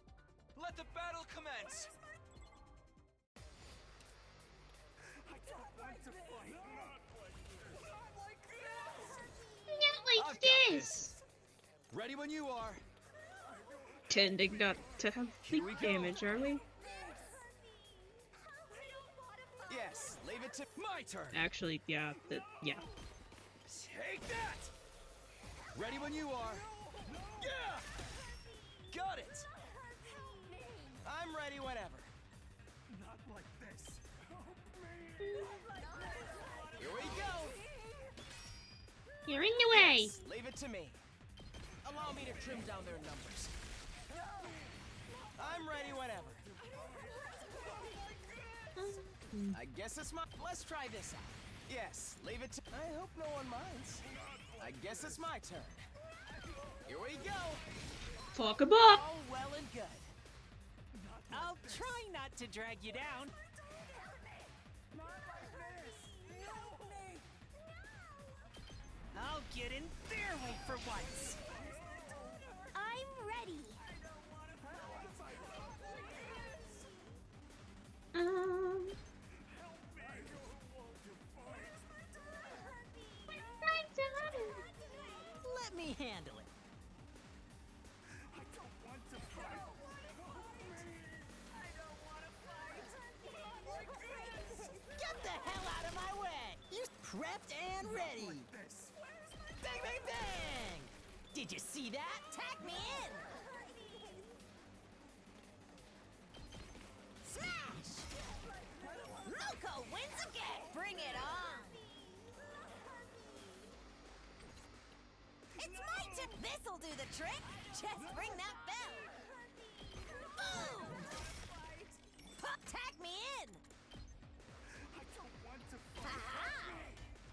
Let the battle commence. Not I've like got this. Ready when you are. Tending not to have Here we leak go. damage, are we? Yes, leave it to my turn. Actually, yeah, yeah. Take that. Ready when you are. Yeah. Got it. I'm ready whenever. Not like this. Here we go. You're in the way. Yes, leave it to me. Allow me to trim down their numbers. I'm ready whenever. I guess it's my... Let's try this out. Yes, leave it to... I hope no one minds. I guess it's my turn. Here we go. Talk him up. All well and good. I'll try not to drag you down. I'll get in their way for once. I'm ready. Let me handle it. Get the hell out of my way! You prepped and ready. Bang, bang, bang! Did you see that? Tag me in. Smash! Loco wins again. Bring it on. It's my turn. This'll do the trick. Just ring that bell. Boom! Tag me in.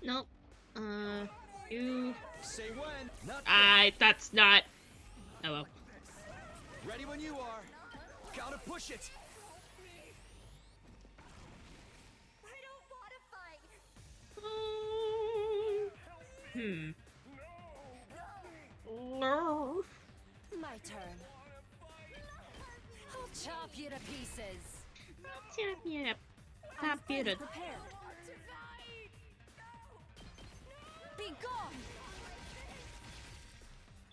Nope. You. Say when. Not That's not. Oh well. ready when you are. Gotta push it. I don't want to fight. Hmm. No. My turn. I'll chop you to pieces. Yeah. Not muted. Prepared. Be gone.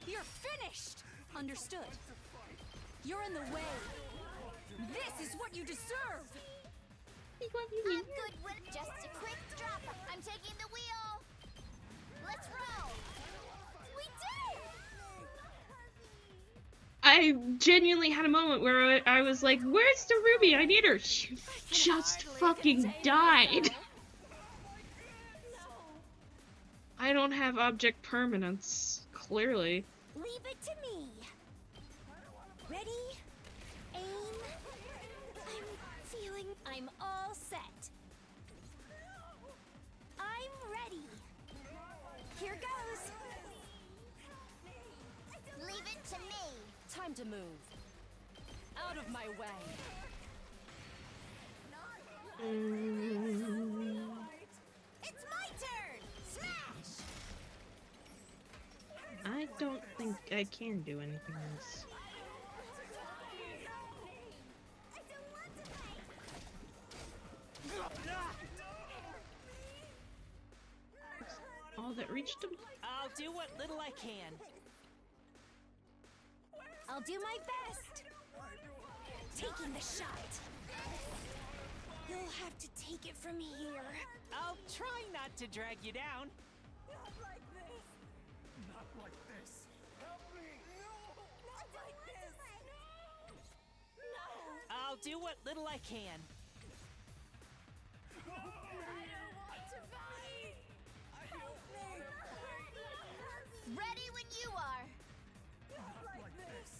You're finished. Understood. You're in the way. This is what you deserve. I'm good with just a quick drop. I'm taking the wheel. Let's roll. We did! I genuinely had a moment where I was like, where's the Ruby? I need her. She just fucking died. I don't have object permanence, clearly. Leave it to me. Ready? Aim. I'm feeling I'm all set. I'm ready. Here goes. Leave it to me. Time to move. Out of my way. It's my turn. Smash. I don't think I can do anything else. All that reached him? I'll do what little I can. I'll do my best. Taking the shot. You'll have to take it from here. I'll try not to drag you down. Not like this. Not like this. Help me. Not like this. No. I'll do what little I can. I don't want to fight. Help me. Ready when you are. Not like this.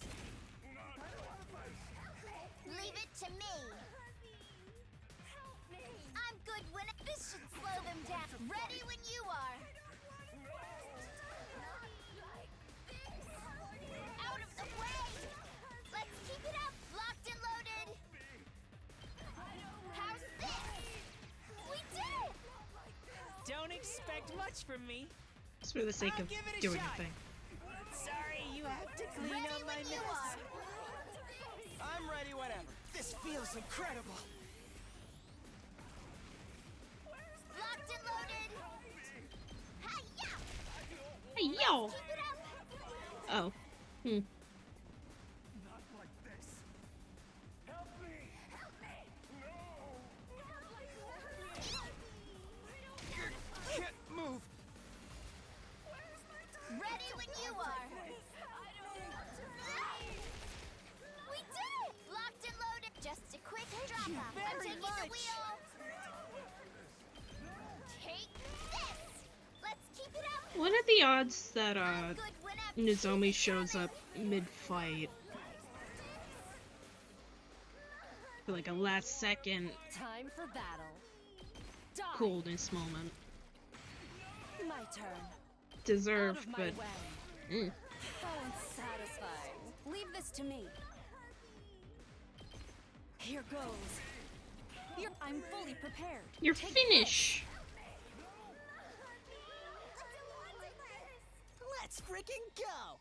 Leave it to me. I'm good when this should slow them down. Ready when you are. Out of the way. Let's keep it up. Locked and loaded. How's this? We did. Don't expect much from me. Just for the sake I'll of give it a doing shot. a thing. Sorry, you have to clean Ready up my when you mess. are. I'm ready whenever. This feels incredible. Locked and loaded. Hi-ya! Hey, yo! Keep it up. Oh. Not like this. Help me. Can't move. Ready when you are. We did! Locked and loaded. Just a quick drop off. I'm very taking much. the wheel. Take this. Let's keep it up. What are the odds that, I'm good whenever. Nozomi shows up mid-fight? For like a last second Time for battle. Die. coolness moment. My turn. Out Deserved, of my but way. How unsatisfying. Leave this to me. Here goes. I'm fully prepared. your Take finish! Let's freaking go.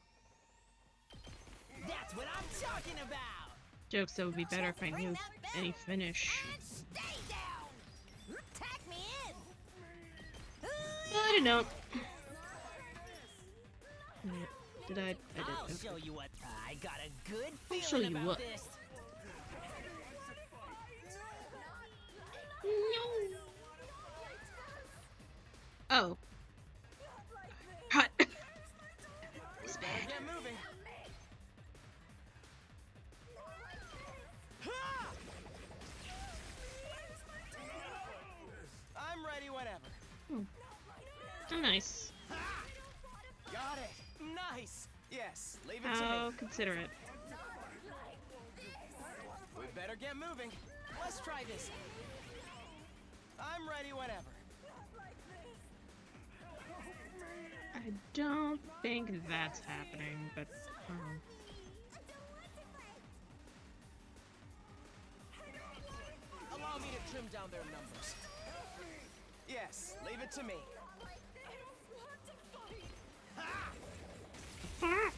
That's what I'm talking about. Jokes that would be better if I knew any finish. And stay down. Tag me in. I don't know. Did I I'll did. show you what. I got a good I'll show feeling you about what. this. No. Oh. Cut. It's Better bad. get moving. Ha! I'm ready whenever. Oh, nice. Got it. Nice. Yes, leave it to How me. considerate. We better get moving. Let's try this. I'm ready whenever. I don't think that's happening, but Allow me to trim down their numbers. Yes, leave it to me. Ha! fuck.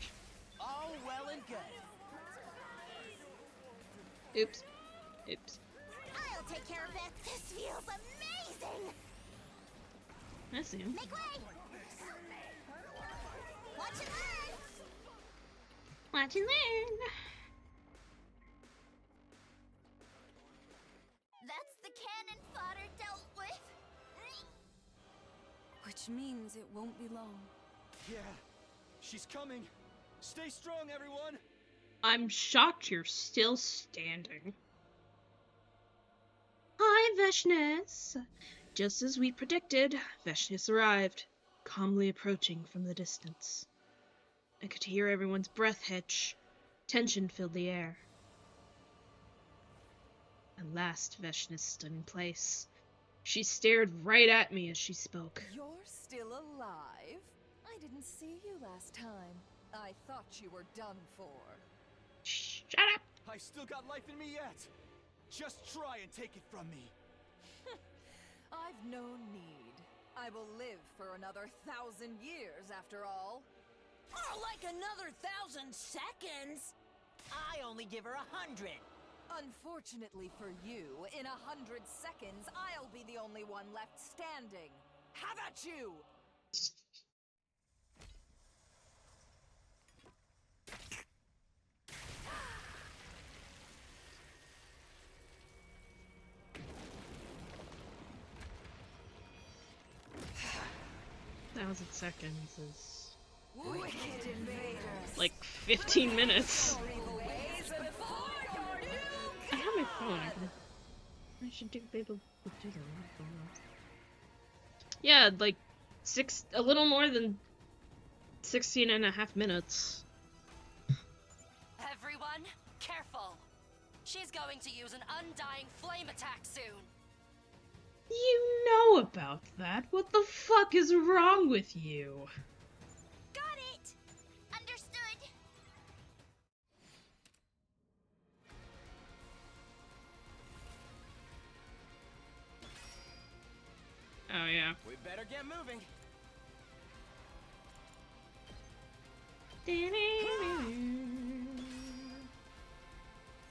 All well and good. Oops. Oops. I'll take care of it. This feels amazing. I see him. Make way. Watch and learn. Watch and learn. That's the cannon fodder dealt with. Which means it won't be long. Yeah, she's coming. Stay strong, everyone. I'm shocked you're still standing. Hi, VEHXNESS. Just as we predicted, VEHXNESS arrived, calmly approaching from the distance. I could hear everyone's breath hitch. Tension filled the air. At last, VEHXNESS stood in place. She stared right at me as she spoke. You're still alive? I didn't see you last time. I thought you were done for. Shut up! I still got life in me yet. Just try and take it from me. I've no need. I will live for another 1,000 years, after all. Oh, like another 1,000 seconds? I only give her 100. Unfortunately for you, in 100 seconds, I'll be the only one left standing. How about you? Thousand seconds is Wicked invaders. like 15 minutes. Ways before your new I have my phone. I should be able to do that. Yeah, like a little more than 16 and a half minutes. Everyone, careful. She's going to use an undying flame attack soon. You know about that. What the fuck is wrong with you? Got it. Understood. Oh yeah. We better get moving.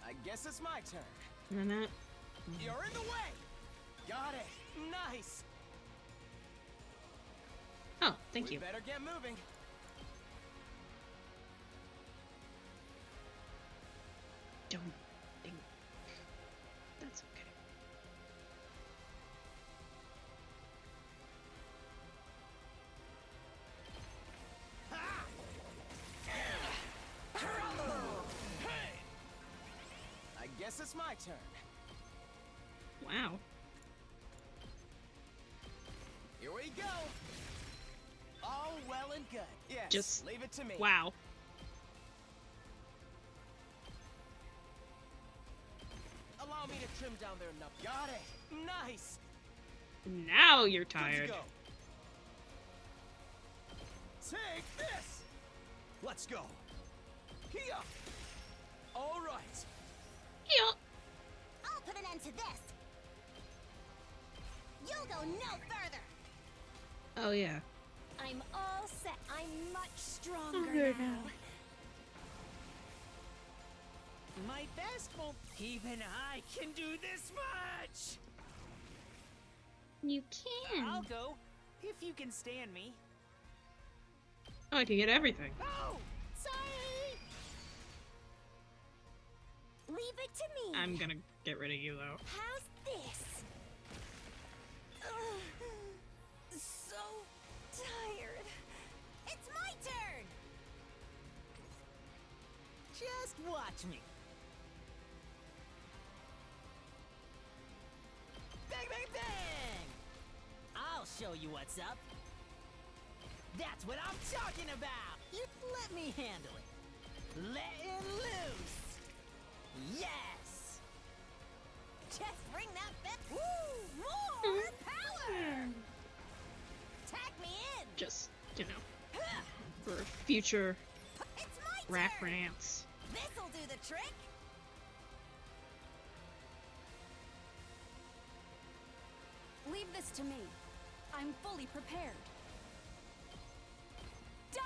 I guess it's my turn. No. You're in the way. Got it. Nice. Oh, thank you. We better get moving. Don't think that's okay. I guess it's my turn. Wow. Here we go. All well and good. Yes. Just leave it to me. Wow. Allow me to trim down their nub. Got it. Nice. Now you're Good to tired. go. Take this. Let's go. Here. All right. Yeah. I'll put an end to this. You'll go no further. Oh yeah. I'm all set. I'm much stronger Stronger now. now. My best won't. Even I can do this much. You I'll can. go if you can stand me. Oh, I can get everything. Oh, Sorry. Leave it to me. I'm gonna get rid of you though. How's this? So tired. It's my turn. just watch me. Bang, bang, bang! I'll show you what's up. That's what I'm talking about. You let me handle it. Let it loose. Yes. Just bring that bit. Woo! More power. Tag me in. Just, you know, for future It's my turn. reference. This'll do the trick. Leave this to me. I'm fully prepared. Die.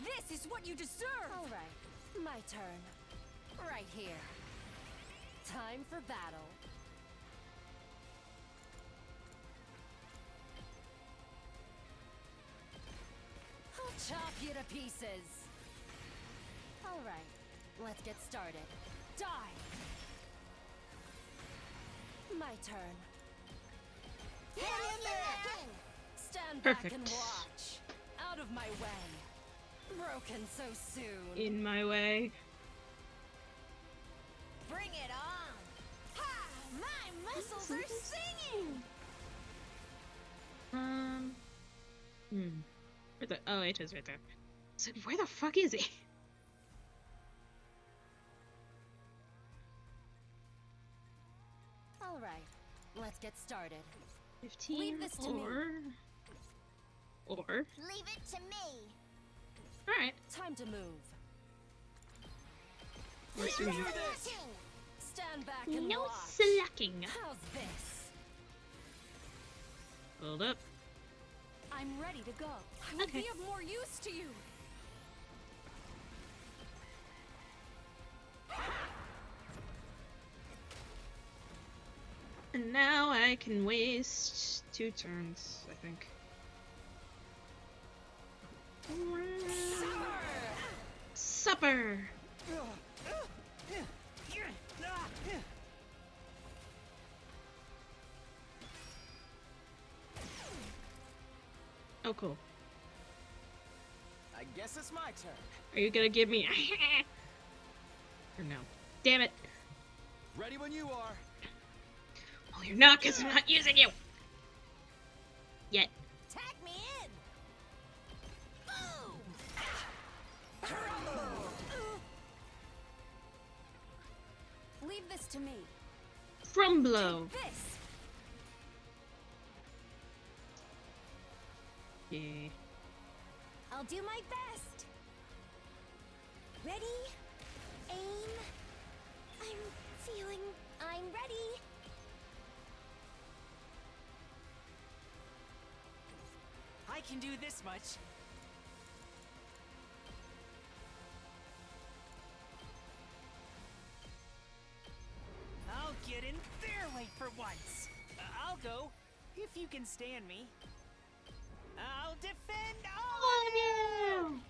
This is what you deserve. All right, my turn. Right here. Time for battle. I'll chop you to pieces. All right, let's get started. Die! My turn. Hang in there! Stand back and Perfect. watch. Out of my way. Broken so soon. In my way. Bring it on! Ha! My muscles are singing! Where the? Oh, it is right there. So where the fuck is he? All right, let's get started. 15 Leave this to me. or Leave it to me. all right. Time to move. Let's No move. slacking. Stand back and No watch. slacking. How's this? Hold up. I'm ready to go. I will Okay. be of more use to you. And now I can waste 2 turns, I think. Supper! Oh, cool. I guess it's my turn. Are you gonna give me or no? Damn it! Ready when you are. Well, you're not, because I'm not using you! Yet. Tag me in. Boom! Leave this to me. Frumblow! This. Yeah. I'll do my best. Ready? Aim. I'm ready. I can do this much. I'll get in their way for once. I'll go, if you can stand me. I'll defend all of you!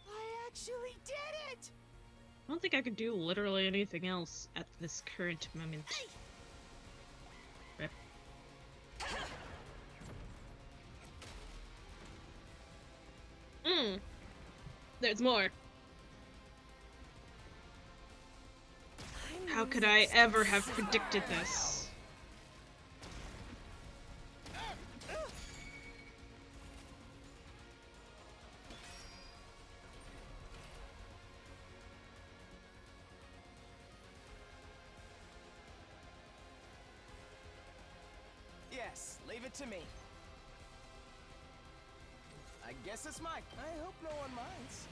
I actually did it! I don't think I could do literally anything else at this current moment. Rip. There's more. How could I ever have predicted this? Yes, leave it to me. I guess it's mine. I hope no one minds.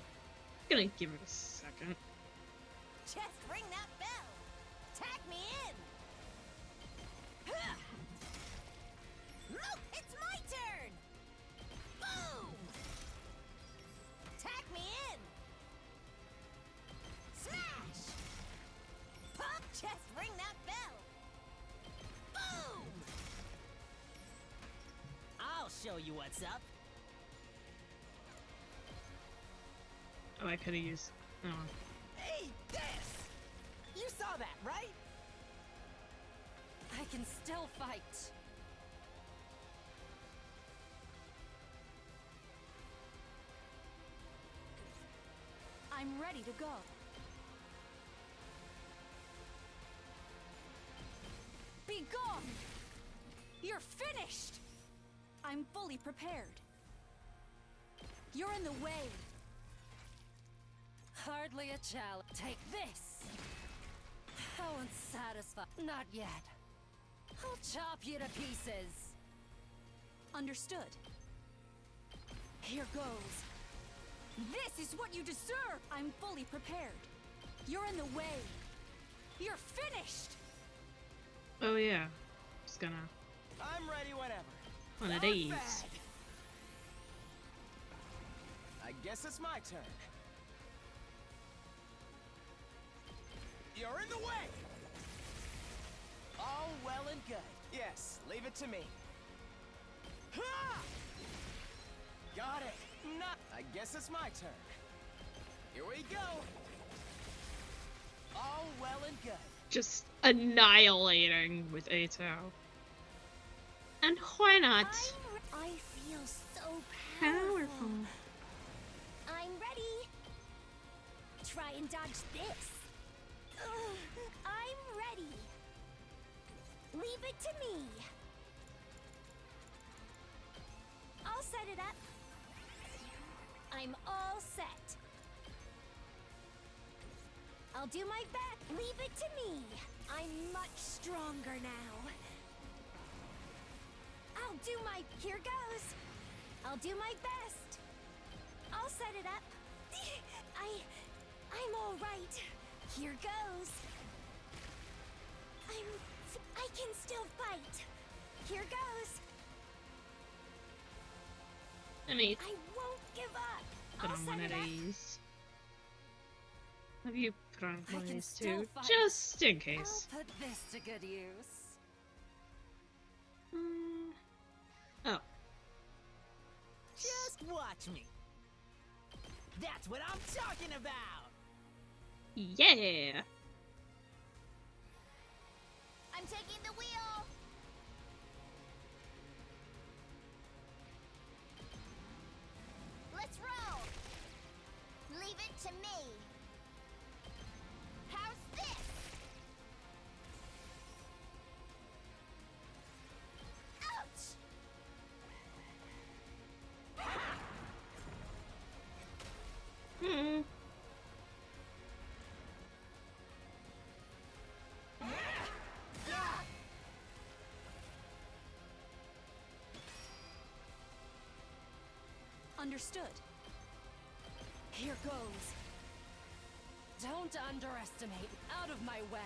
Gonna give it a second. Just ring that bell. Tag me in. Look, it's my turn. Boom! Tag me in. Smash! Pop! Just ring that bell. Boom! I'll show you what's up. Oh, I could have used. Oh. Hey, this! You saw that, right? I can still fight. I'm ready to go. Be gone! You're finished! I'm fully prepared. You're in the way. Hardly a challenge. Take this! How unsatisfying. Not yet. I'll chop you to pieces. Understood. Here goes. This is what you deserve! I'm fully prepared. You're in the way. You're finished! Oh yeah. Just gonna. I'm ready whenever. One of Not these. bad. I guess it's my turn. You're in the way! All well and good. Yes, leave it to me. Ha! Got it. Not. I guess it's my turn. Here we go. All well and good. Just annihilating with Atao. And why not? I feel so Powerful. I'm ready. Try and dodge this. Ugh, I'm ready. Leave it to me. I'll set it up. I'm all set. I'll do my best. Leave it to me. I'm much stronger now. I'll do my... Here goes. I'll do my best. I'll set it up. I'm all right. Here goes. I can still fight. Here goes. I mean, I won't give up. put I'll on set one of it up. these. Have you put on I one of can these still too? fight. Just in case. I'll put this to good use. Oh. Just watch me. That's what I'm talking about. Yeah! I'm taking the wheel. Let's roll. Leave it to me. How's this? Ouch! Hmm. Understood. Here goes. Don't underestimate. Out of my way.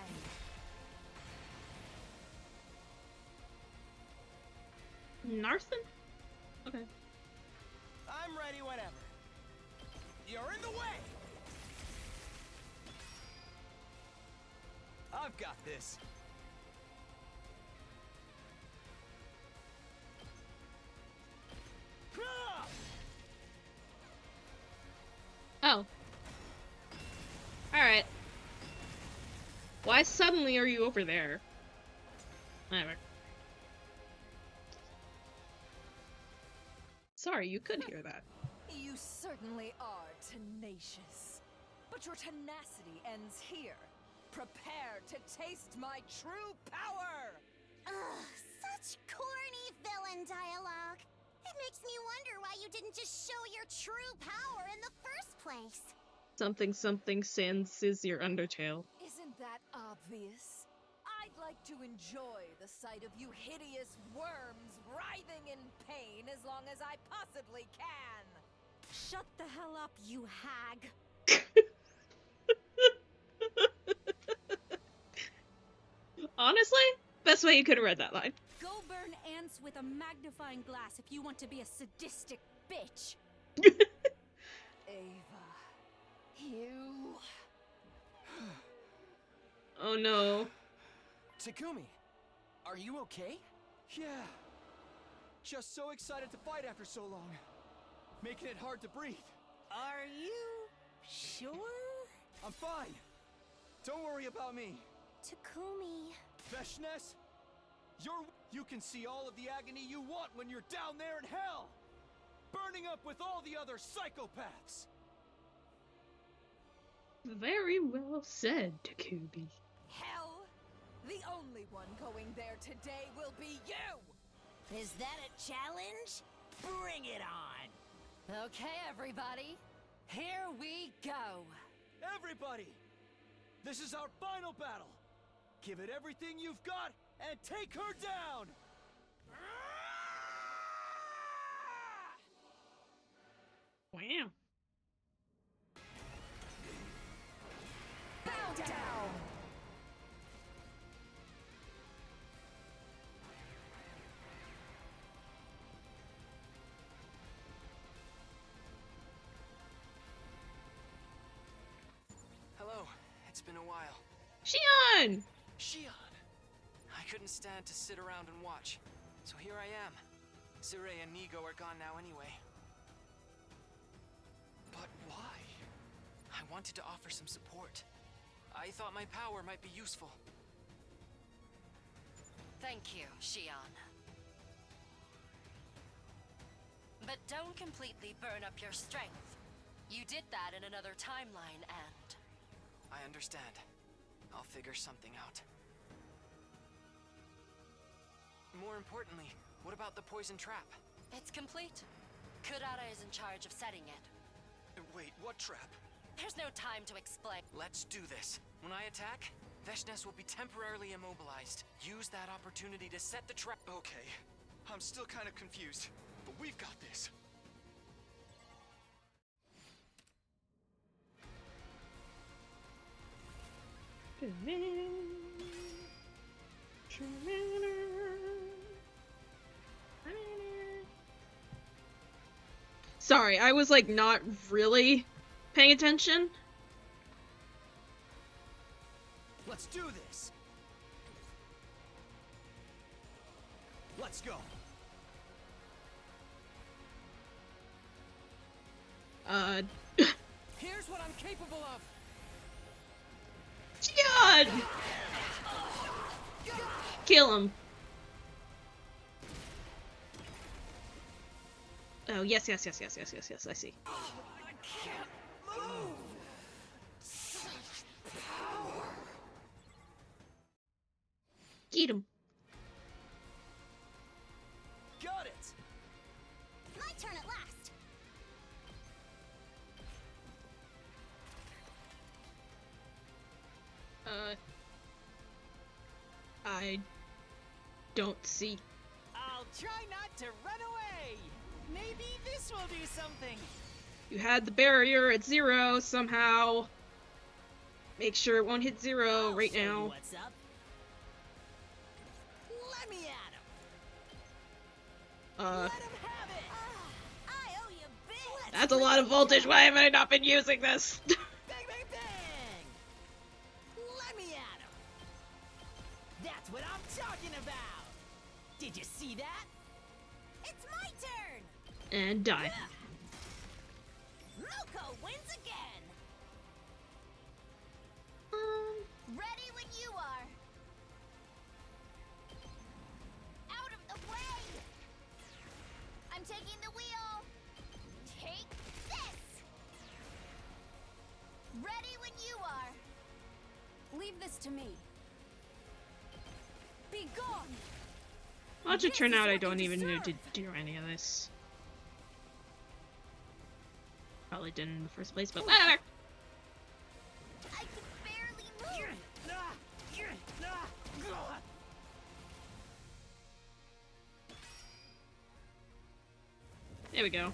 Narthan? Okay. I'm ready whenever. You're in the way! I've got this. Ah! Oh. Alright. Why suddenly are you over there? Whatever. Sorry, you could hear that. You certainly are tenacious. But your tenacity ends here. Prepare to taste my true power! Ugh, such corny villain dialogue. It makes me wonder why you didn't just show your true power in the first place. Something something sins is your Undertale. Isn't that obvious? I'd like to enjoy the sight of you hideous worms writhing in pain as long as I possibly can. Shut the hell up, you hag. Honestly, best way you could have read that line. Go burn ants with a magnifying glass if you want to be a sadistic bitch. Ava, you... Oh no. Takumi, are you okay? Yeah. Just so excited to fight after so long. Making it hard to breathe. Are you sure? I'm fine. Don't worry about me. Takumi. VEHXNESS, you can see all of the agony you want when you're down there in hell! Burning up with all the other psychopaths! Very well said, Takumi. Hell? The only one going there today will be you! Is that a challenge? Bring it on! Okay, everybody. Here we go. Everybody! This is our final battle! Give it everything you've got and take her down! Wow. Bow down! Hello, it's been a while. Shion! Shion! I couldn't stand to sit around and watch, so here I am. Zure and Nigo are gone now anyway. But why? I wanted to offer some support. I thought my power might be useful. Thank you, Shion. But don't completely burn up your strength. You did that in another timeline, and... I understand. I'll figure something out. More importantly, what about the poison trap? It's complete. Kurara is in charge of setting it. Wait, what trap? There's no time to explain. Let's do this. When I attack, VEHXNESS will be temporarily immobilized. Use that opportunity to set the trap. Okay. I'm still kind of confused, but we've got this. Sorry, I was like not really paying attention. Let's do this. Let's go. Here's what I'm capable of. God! Kill him. Oh, yes, yes, yes, yes, yes, yes, yes, I see. I can't move. Eat him. Got it. My turn at last. I don't see. I'll try not to run away. Maybe this will do something. You had the barrier at 0 somehow. Make sure it won't hit 0 right Show you now. what's up. Let me at him. Let him have it. I owe you big. That's a lot of voltage. Why have I not been using this? Bang, bang, bang. Let me at him. That's what I'm talking about. Did you see that? It's my turn. And die. Moko wins again. Ready when you are. Out of the way. I'm taking the wheel. Take this. Ready when you are. Leave this to me. Be gone. Watch it turn out I don't even need to do any of this. Probably didn't in the first place, but whatever. I can barely move. There we go.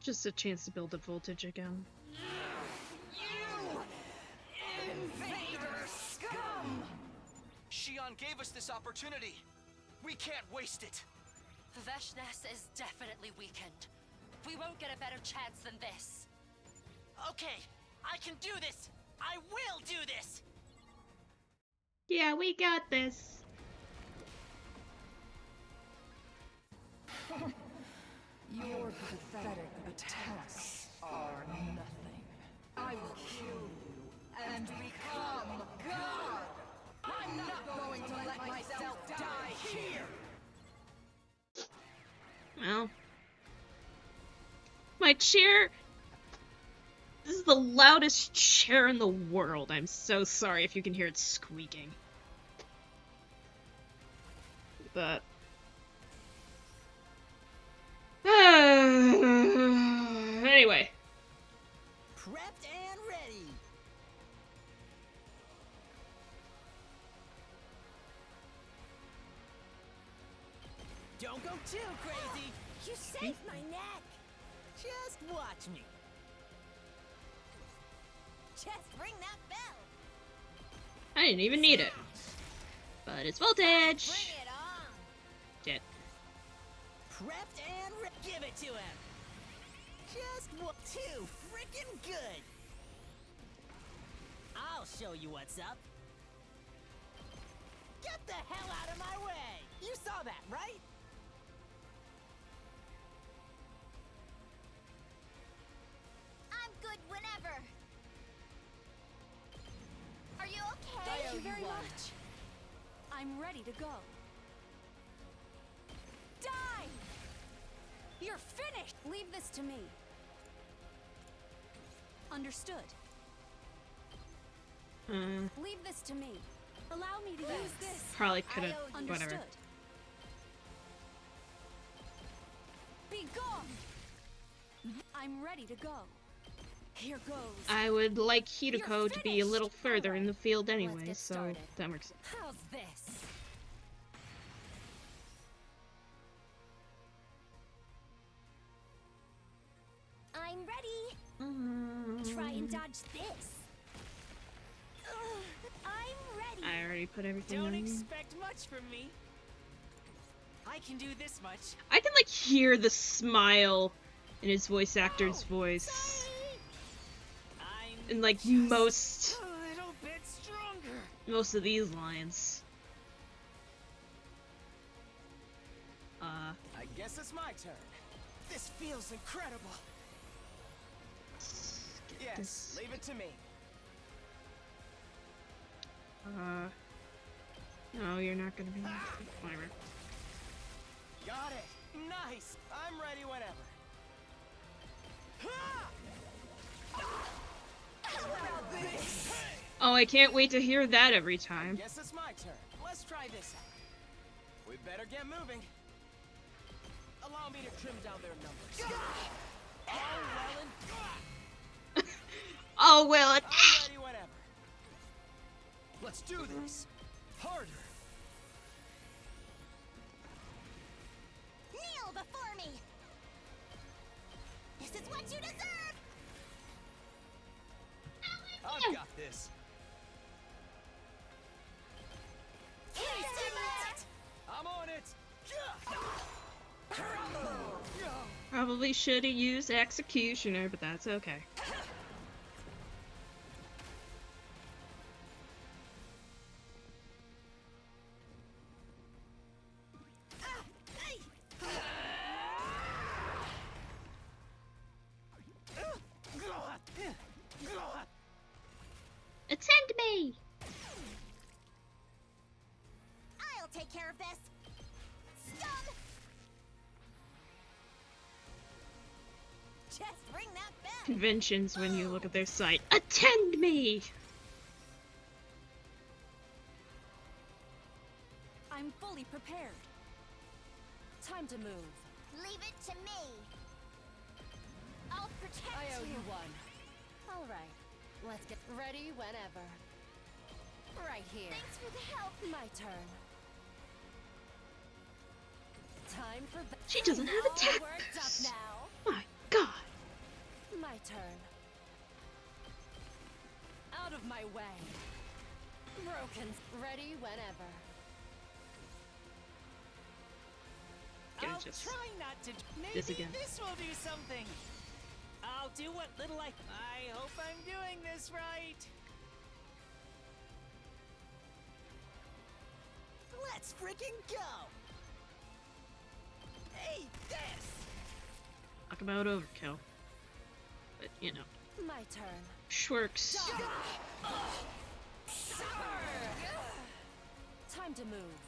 Just a chance to build up voltage again. Invader scum! Shion gave us this opportunity. We can't waste it. VEHXNESS is definitely weakened. We won't get a better chance than this. Okay, I can do this. I will do this. Yeah, we got this. Your pathetic attacks are nothing. I will kill you and become God! I'm not going to let myself die here! Well. My chair... This is the loudest chair in the world. I'm so sorry if you can hear it squeaking. But... anyway. Prepped and ready. Don't go too crazy. You saved my neck. Just watch me. Just ring that bell. I didn't even need it. But it's voltage! Bring it on. Shit. Prepped and give it to him. just too freaking good. I'll show you what's up. Get the hell out of my way! You saw that, right? I'm good whenever. Are you okay? Thank you very much. I'm ready to go. Die! You're finished! Leave this to me. Understood. Leave this to me. Allow me to use this. Probably could have. Understood. Whatever. Be gone! I'm ready to go. Here goes. I would like Hideko to be a little further in the field Let's anyway, get so started. that works. How's this? I'm ready. Try and dodge this. I'm ready. I already put everything Don't on. expect much from me. I can do this much. I can like hear the smile in his voice actor's voice. I'm In like just most a little bit stronger. of these lines. I guess it's my turn. This feels incredible. Yes, This- leave it to me. No, you're not gonna be. Whatever. Got it. Nice. I'm ready whenever. Oh, I can't wait to hear that every time. Guess it's my turn. Let's try this out. We better get moving. Allow me to trim down their numbers. Oh well. I'm ready whenever. Let's do this. Harder. Kneel before me. This is what you deserve. I've got this. I'm on it. Probably should have used Executioner, but that's okay. Attend me! I'll take care of this. Stun. Just bring that back. Conventions when you look at their site. Attend me! I'm fully prepared. Time to move. Leave it to me. I'll protect I owe you. you one. All right, let's get ready whenever. Right here. Thanks for the help. My turn. Time for She doesn't have all attack worked up boost. now. My god. My turn. Out of my way. Broken. Ready whenever. Gonna I'll just try not to. Maybe this again. this will do something. I'll do what little I hope I'm doing this right. Let's freaking go. Hey, this. Talk about overkill. But you know, My turn. Schwerks. Time to move.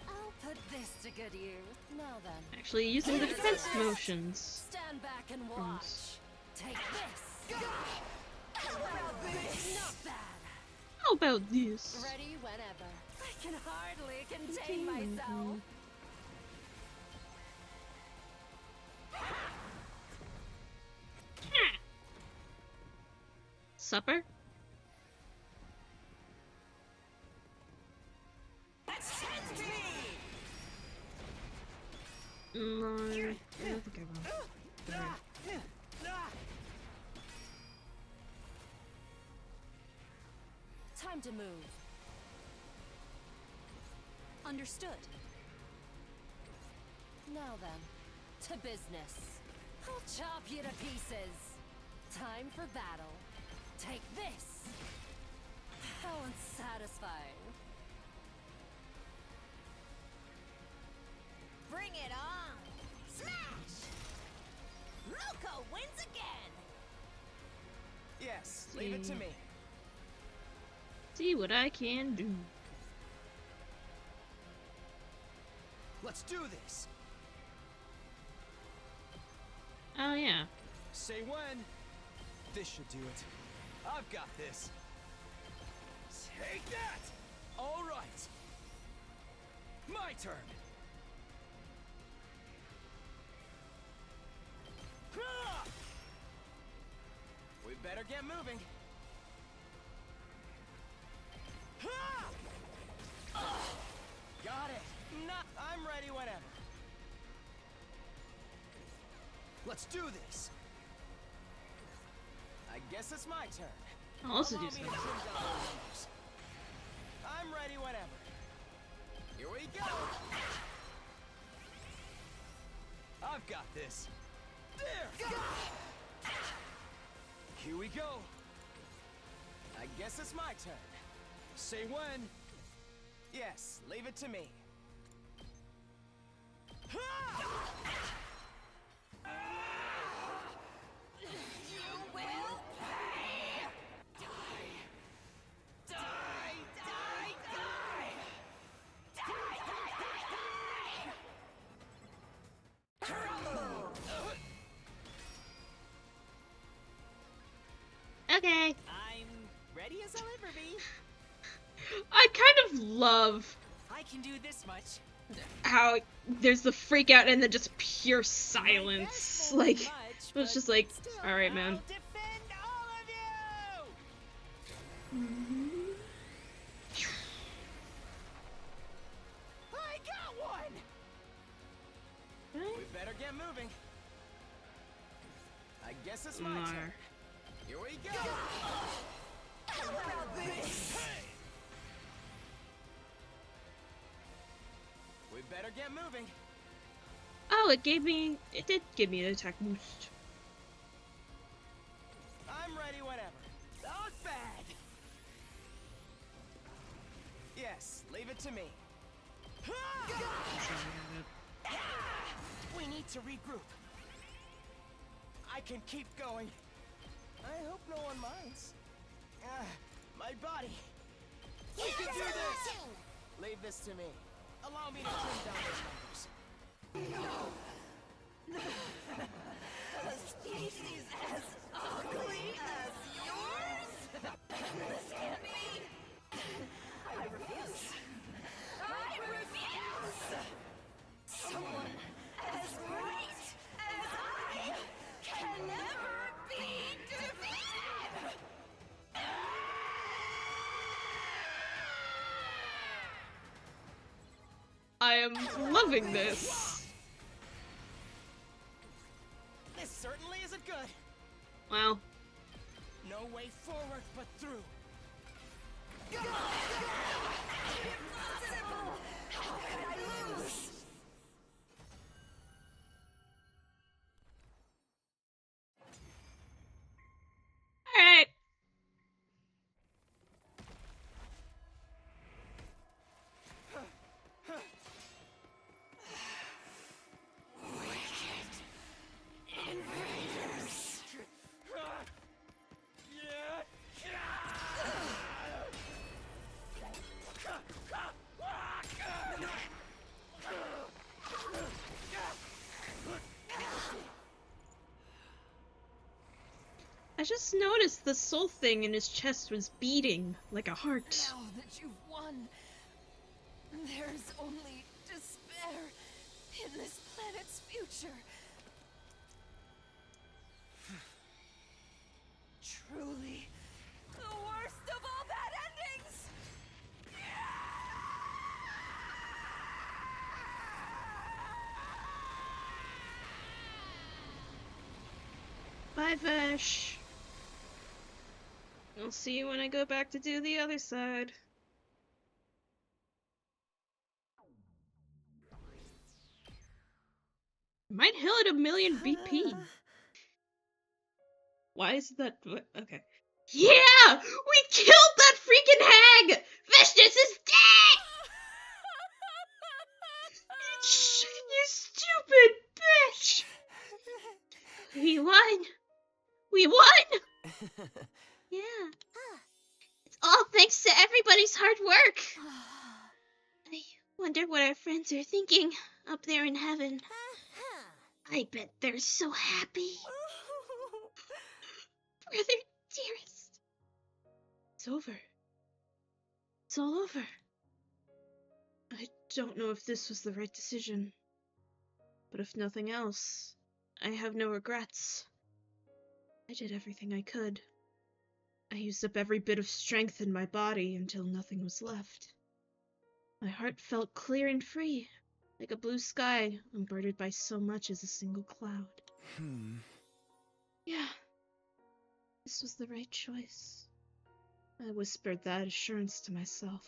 I'll put this to good use. Now then, Actually using the defense motions. stand back and watch. Take this. Not bad. How about this? Ready whenever. I can hardly contain myself. Supper? No, I don't think I will. Time to move. Understood. Now then, to business. I'll chop you to pieces. Time for battle. Take this. How unsatisfying. Bring it on! Smash! Loco wins again! Yes, leave it to me. See what I can do. Let's do this. Oh yeah. Say when. This should do it. I've got this. Take that! All right. My turn. Ah! We better get moving. Ah! Got it. I'm ready whenever. Let's do this. I guess it's my turn. I'll also do Allow me to something. trim down those numbers. I'm ready whenever. Here we go. I've got this. There. Here we go. I guess it's my turn. Say when. Yes, leave it to me. You will pay! Die! Die! Die! Die! Die! Die! Crumble! Okay. I'm ready as I'll ever be. I kind of love I can do this much. how there's the freak out and then just pure silence. Like, it was just like, alright, man. I'll defend all of you! I got one! We better get moving. I guess it's my turn. Mar. Here we go. How about this? Hey! We better get moving. Oh, it did give me an attack boost. I'm ready whenever. Not bad. Yes, leave it to me. We need to regroup. I can keep going. I hope no one minds. My body. We can do this. Leave this to me. Allow me to trim down those numbers. A species as ugly as yours? This can't be. I refuse. I refuse! Someone as great as I can never be defeated! I am loving this. This certainly isn't good. Well, No way forward but through. Impossible! How could I lose? alright. I just noticed the soul thing in his chest was beating like a heart. Now that you've won, there's only despair in this planet's future. Truly, the worst of all bad endings! Bye, Vesh. I'll see you when I go back to do the other side. Might hit a million BP. Why is that? Okay. Yeah! We killed that freaking hag! VEHXNESS is dead! You stupid bitch! We won! We won! Yeah. It's all thanks to everybody's hard work. I wonder what our friends are thinking up there in heaven. I bet they're so happy. Brother dearest. It's over. It's all over. I don't know if this was the right decision. But if nothing else, I have no regrets. I did everything I could. I used up every bit of strength in my body until nothing was left. My heart felt clear and free, like a blue sky unburdened by so much as a single cloud. Yeah, this was the right choice. I whispered that assurance to myself.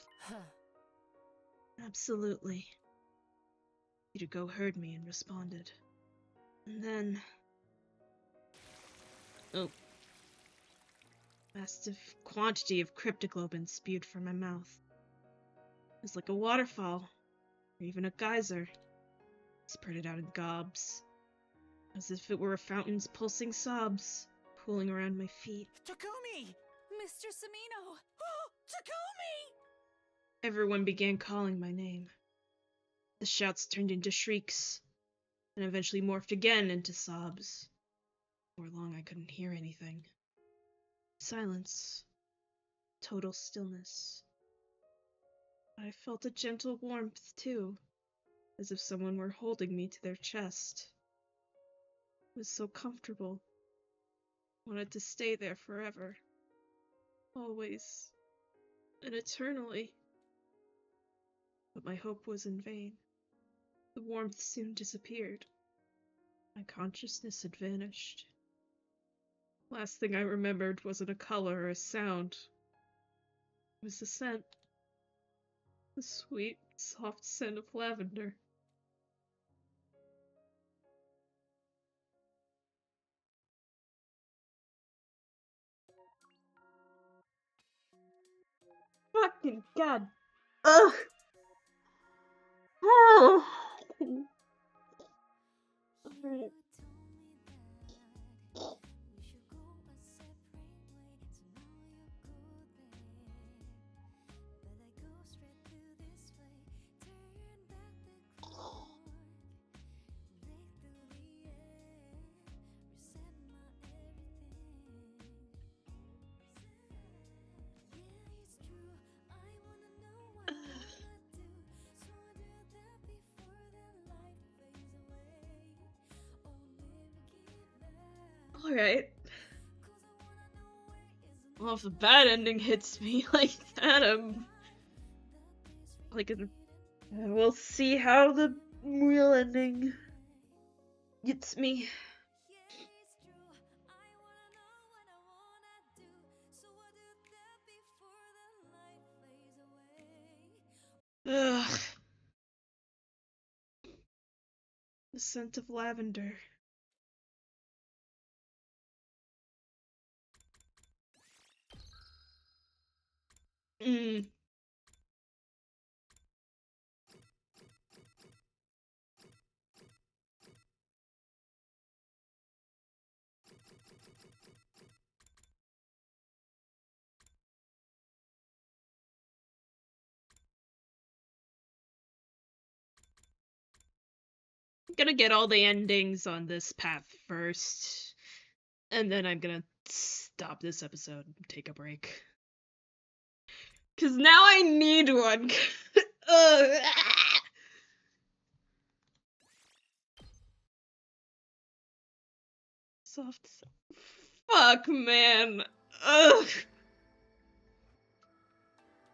Absolutely. Hideko heard me and responded. And then... oh. Massive quantity of cryptoglobin spewed from my mouth. It was like a waterfall, or even a geyser. It spurted out in gobs, as if it were a fountain's pulsing sobs, pooling around my feet. Takumi! Mr. Samino! Oh, Takumi! Everyone began calling my name. The shouts turned into shrieks, and eventually morphed again into sobs. For long I couldn't hear anything. Silence. Total stillness. I felt a gentle warmth, too, as if someone were holding me to their chest. It was so comfortable. I wanted to stay there forever. Always. And eternally. But my hope was in vain. The warmth soon disappeared. My consciousness had vanished. Last thing I remembered wasn't a color or a sound. It was the scent. The sweet, soft scent of lavender. Fucking god. Ugh. Oh. Alright. Alright. Well, if the bad ending hits me like that, we'll see how the real ending gets me. Ugh. The scent of lavender. I'm gonna get all the endings on this path first, and then I'm gonna stop this episode and take a break. Cause now I need one. Ugh. Soft. Fuck, man. Ugh.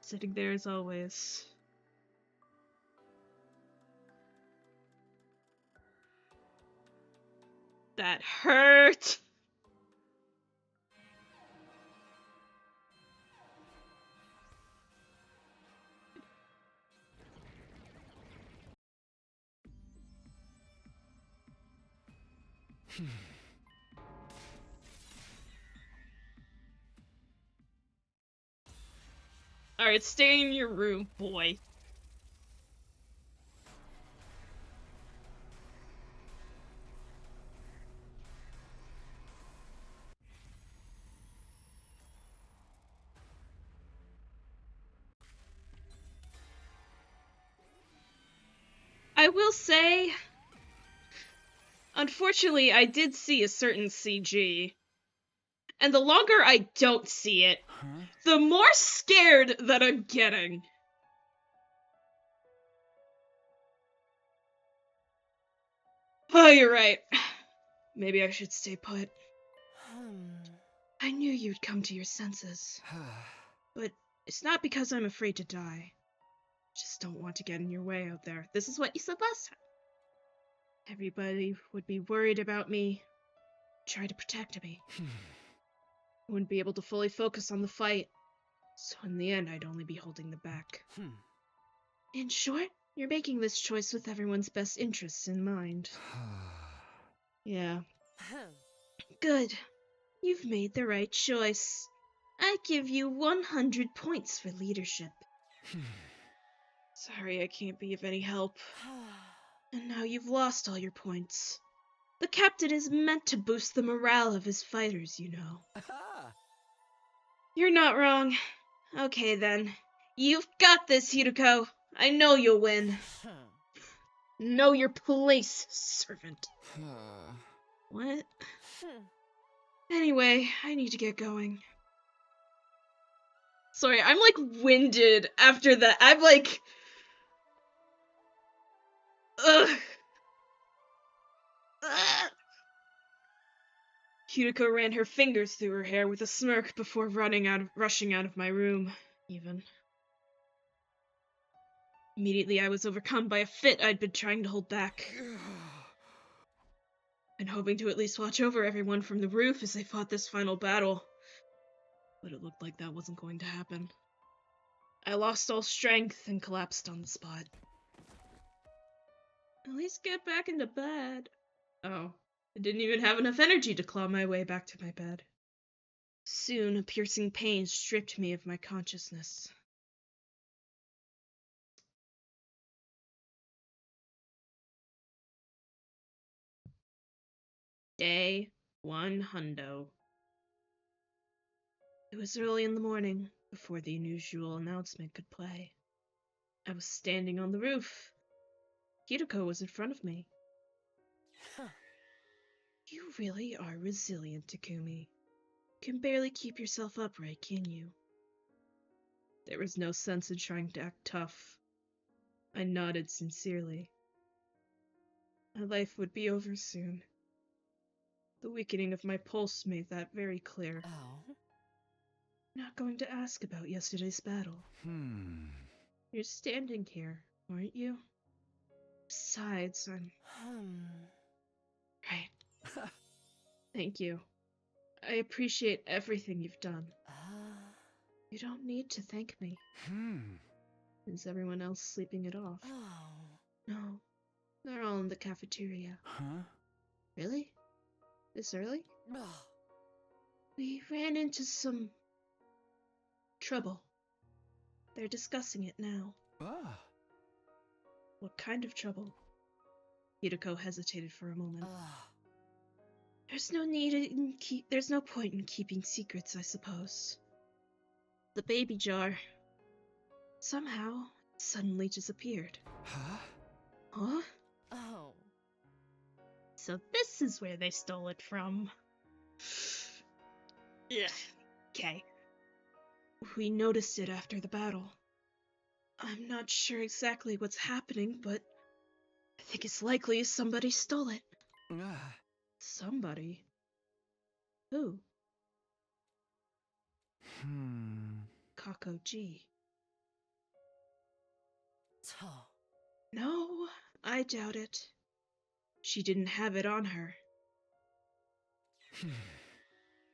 Sitting there as always. That hurt. Alright, stay in your room, boy. I will say, unfortunately, I did see a certain CG. And the longer I don't see it, the more scared that I'm getting. Oh, you're right. Maybe I should stay put. I knew you'd come to your senses. But it's not because I'm afraid to die. Just don't want to get in your way out there. This is what you said last time. Everybody would be worried about me, try to protect me. I wouldn't be able to fully focus on the fight, so in the end I'd only be holding the back. In short, you're making this choice with everyone's best interests in mind. Yeah. Good. You've made the right choice. I give you 100 points for leadership. Sorry I can't be of any help. And now you've lost all your points. The captain is meant to boost the morale of his fighters, you know. You're not wrong. Okay then. You've got this, Hideko. I know you'll win. Know your place, servant. What? Anyway, I need to get going. Sorry, I'm like winded after that. I'm like... Ugh. Ugh. Hideko ran her fingers through her hair with a smirk before rushing out of my room, even. Immediately I was overcome by a fit I'd been trying to hold back. And hoping to at least watch over everyone from the roof as they fought this final battle. But it looked like that wasn't going to happen. I lost all strength and collapsed on the spot. At least get back into bed. Oh, I didn't even have enough energy to claw my way back to my bed. Soon, a piercing pain stripped me of my consciousness. Day 100. It was early in the morning, before the unusual announcement could play. I was standing on the roof. Hideko was in front of me. You really are resilient, Takumi. You can barely keep yourself upright, can you? There was no sense in trying to act tough. I nodded sincerely. My life would be over soon. The weakening of my pulse made that very clear. Oh. Not going to ask about yesterday's battle. You're standing here, aren't you? Besides, I'm... Right. Thank you. I appreciate everything you've done. You don't need to thank me. Is everyone else sleeping it off? No. They're all in the cafeteria. Really? This early? We ran into some... trouble. They're discussing it now. What kind of trouble? Hideko hesitated for a moment. There's no point in keeping secrets, I suppose. The baby jar... somehow, suddenly disappeared. Huh? Oh. So this is where they stole it from. Ugh. Okay. We noticed it after the battle. I'm not sure exactly what's happening, but I think it's likely somebody stole it. Somebody? Who? Kako G. No, I doubt it. She didn't have it on her.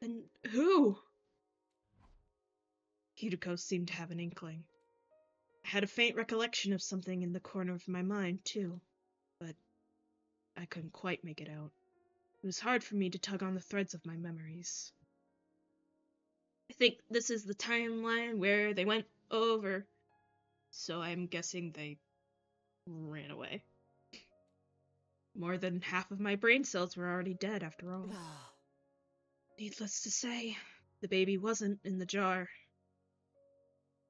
And who? Hideko seemed to have an inkling. I had a faint recollection of something in the corner of my mind, too, but I couldn't quite make it out. It was hard for me to tug on the threads of my memories. I think this is the timeline where they went over, so I'm guessing they ran away. More than half of my brain cells were already dead after all. Needless to say, the baby wasn't in the jar.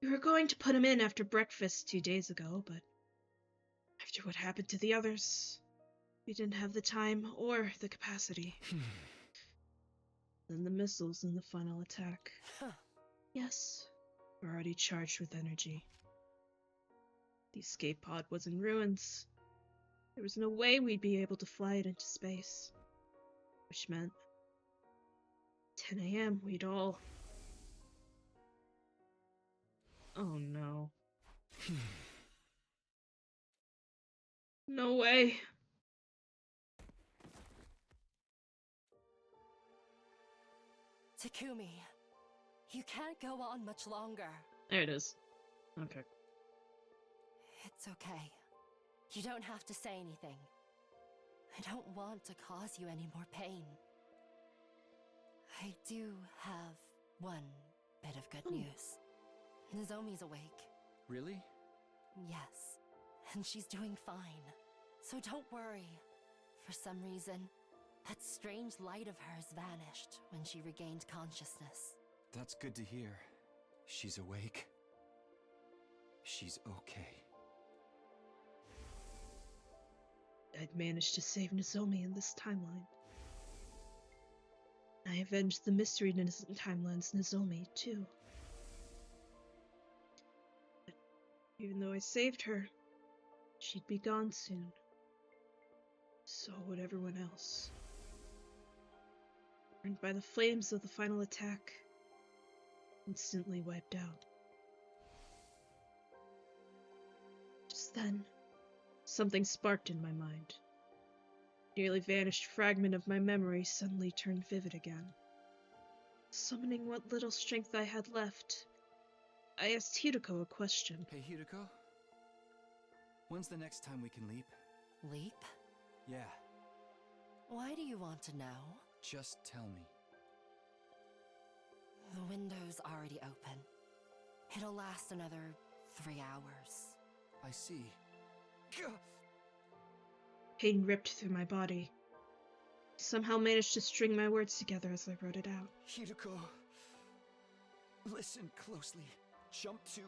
We were going to put him in after breakfast 2 days ago, but after what happened to the others, we didn't have the time or the capacity. Then the missiles in the final attack. Yes, we're already charged with energy. The escape pod was in ruins. There was no way we'd be able to fly it into space. Which meant 10 a.m. we'd all... Oh no. No way. Takumi, you can't go on much longer. There it is. Okay. It's okay. You don't have to say anything. I don't want to cause you any more pain. I do have one bit of good news. Nozomi's awake. Really? Yes, and she's doing fine. So don't worry. For some reason, that strange light of hers vanished when she regained consciousness. That's good to hear. She's awake. She's okay. I'd managed to save Nozomi in this timeline. I avenged the mystery timeline's Nozomi, too. But even though I saved her, she'd be gone soon. So would everyone else. Burned by the flames of the final attack, instantly wiped out. Just then, something sparked in my mind. A nearly vanished fragment of my memory suddenly turned vivid again. Summoning what little strength I had left, I asked Hideko a question. Hey, Hideko? When's the next time we can leap? Leap? Yeah, Why do you want to know? just tell me. The window's already open. It'll last another 3 hours. I see. Pain ripped through my body. I somehow managed to string my words together as I wrote it out. Hideko, listen closely. Jump to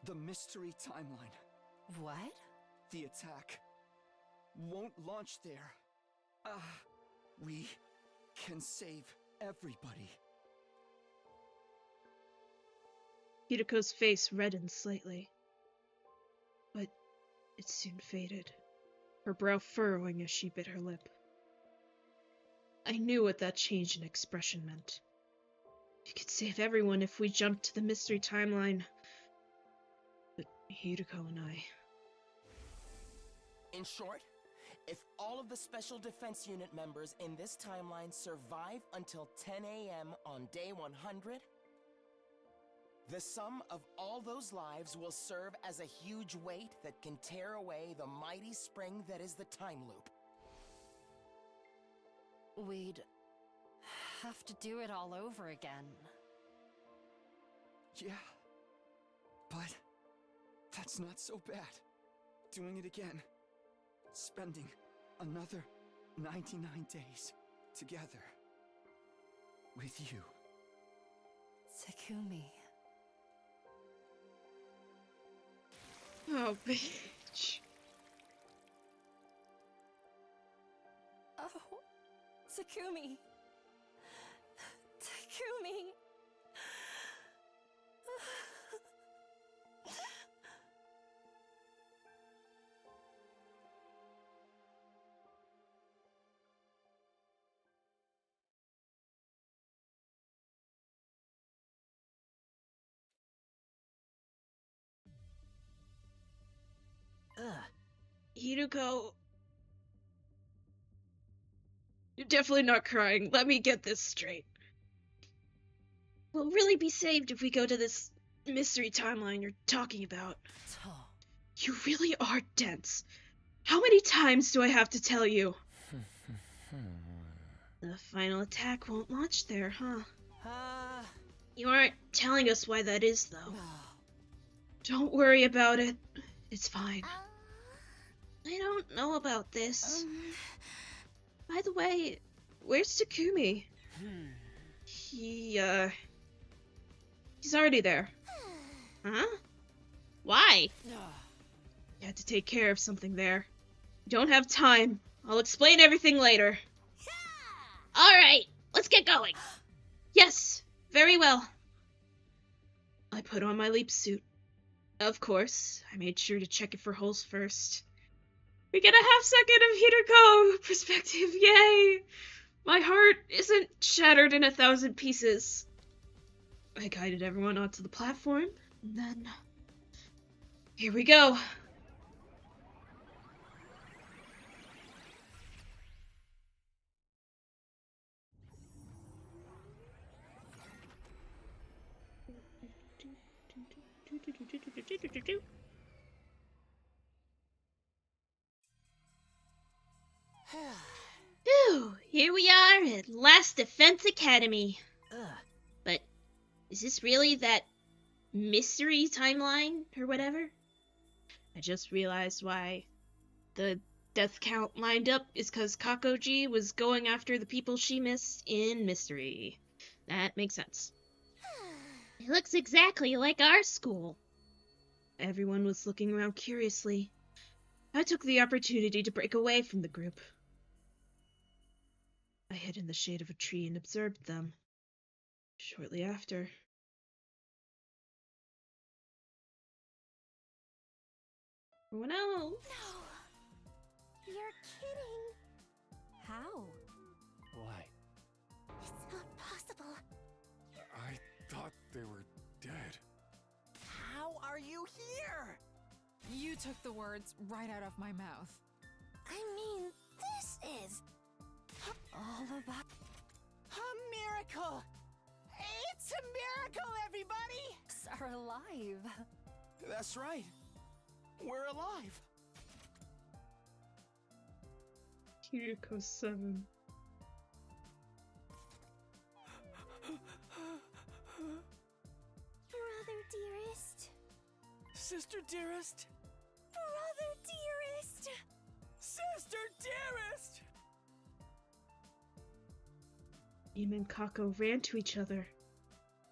the mystery timeline. What? The attack won't launch there. We can save everybody. Hideko's face reddened slightly, but it soon faded, her brow furrowing as she bit her lip. I knew what that change in expression meant. We could save everyone if we jumped to the mystery timeline. But Hideko and I... In short, if all of the Special Defense Unit members in this timeline survive until 10 a.m. on day 100, the sum of all those lives will serve as a huge weight that can tear away the mighty spring that is the time loop. We'd have to do it all over again. Yeah, but that's not so bad. Doing it again. Spending another 99 days together with you. Takumi. Oh, bitch. Oh, Takumi. Takumi. Hideko... You're definitely not crying. Let me get this straight. We'll really be saved if we go to this mystery timeline you're talking about. You really are dense. How many times do I have to tell you? The final attack won't launch there, huh? Uh... You aren't telling us why that is, though. Don't worry about it. It's fine. I don't know about this. By the way, where's Takumi? He's already there. Huh? Why? You had to take care of something there. You don't have time. I'll explain everything later. Alright, let's get going. Yes, very well. I put on my leap suit. Of course, I made sure to check it for holes first. We get a half-second of Hideko perspective, yay! My heart isn't shattered in 1,000 pieces. I guided everyone onto the platform, and then... here we go. Phew, here we are at Last Defense Academy. But is this really that mystery timeline or whatever? I just realized why the death count lined up is because Kakoji was going after the people she missed in Mystery. That makes sense. It looks exactly like our school. Everyone was looking around curiously. I took the opportunity to break away from the group. I hid in the shade of a tree and observed them. Shortly after... everyone else. No! You're kidding! How? Why? It's not possible. I thought they were dead. How are you here? You took the words right out of my mouth. I mean, this is... All about A miracle! It's a miracle, everybody! are alive. That's right. We're alive. Kiriko 7. Brother dearest. Sister dearest. Brother dearest. Sister dearest! Ime and Kako ran to each other,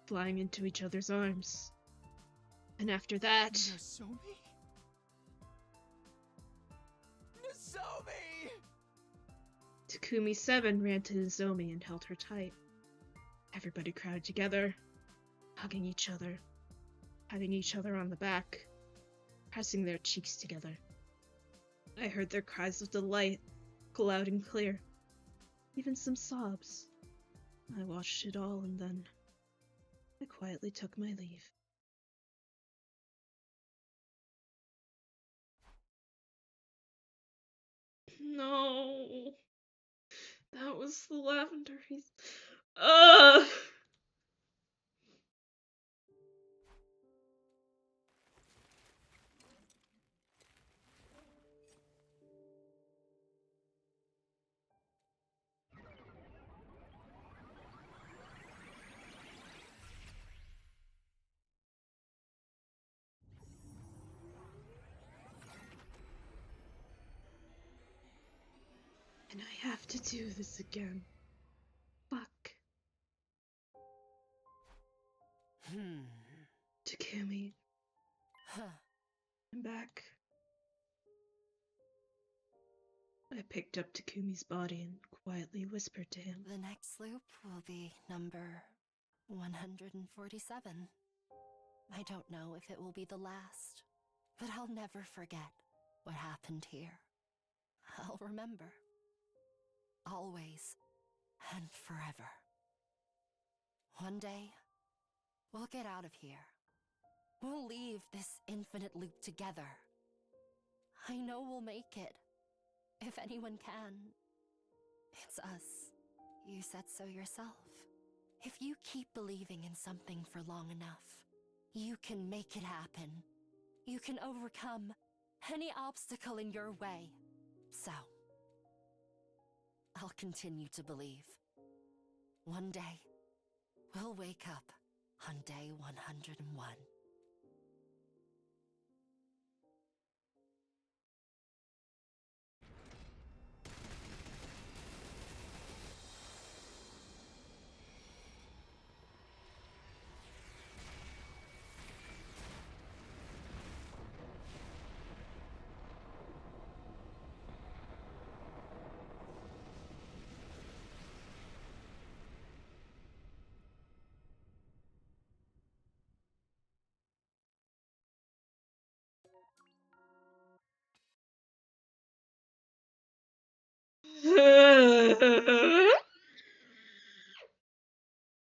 flying into each other's arms. And after that... Nozomi? Nozomi! Takumi 7 ran to Nozomi and held her tight. Everybody crowded together, hugging each other, patting each other on the back, pressing their cheeks together. I heard their cries of delight, loud and clear, even some sobs. I watched it all and then I quietly took my leave. No, that was the lavender. Ugh. And I have to do this again. Fuck. Takumi, I'm back. I picked up Takumi's body and quietly whispered to him. The next loop will be number 147. I don't know if it will be the last, but I'll never forget what happened here. I'll remember. Always and forever. One day, we'll get out of here. We'll leave this infinite loop together. I know we'll make it. If anyone can, it's us. You said so yourself. If you keep believing in something for long enough, you can make it happen. You can overcome any obstacle in your way. So, I'll continue to believe. One day, we'll wake up on day 101.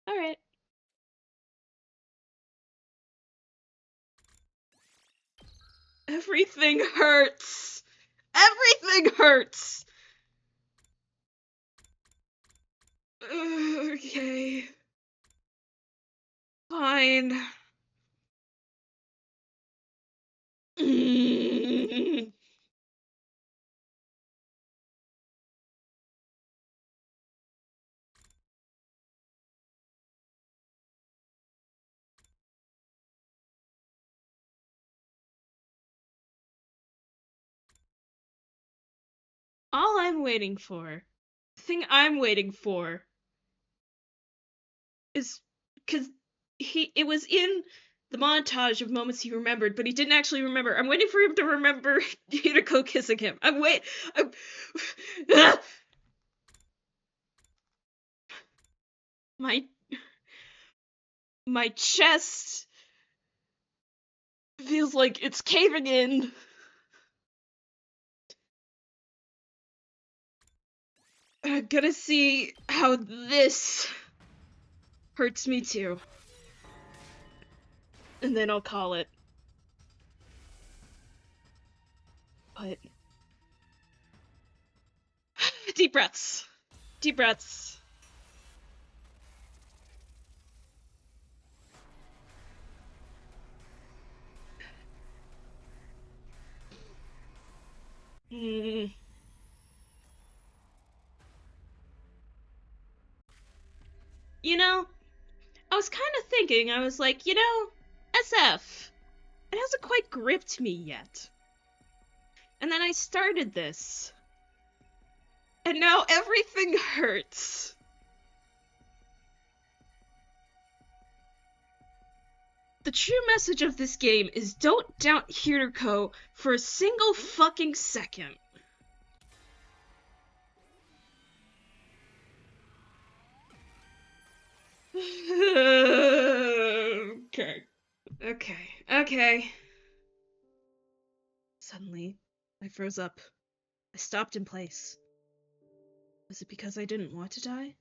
Alright. Everything hurts! Everything hurts! Okay. Fine. All I'm waiting for, the thing I'm waiting for, is because it was in the montage of moments he remembered, but he didn't actually remember. I'm waiting for him to remember Hideko kissing him. I'm my chest feels like it's caving in. I'm gonna see how this hurts me too. And then I'll call it. But deep breaths. Deep breaths. You know, I was kind of thinking, I was like, SF, it hasn't quite gripped me yet. And then I started this. And now everything hurts. The true message of this game is don't doubt Hideko for a single fucking second. Okay. Suddenly, I froze up. I stopped in place. Was it because I didn't want to die?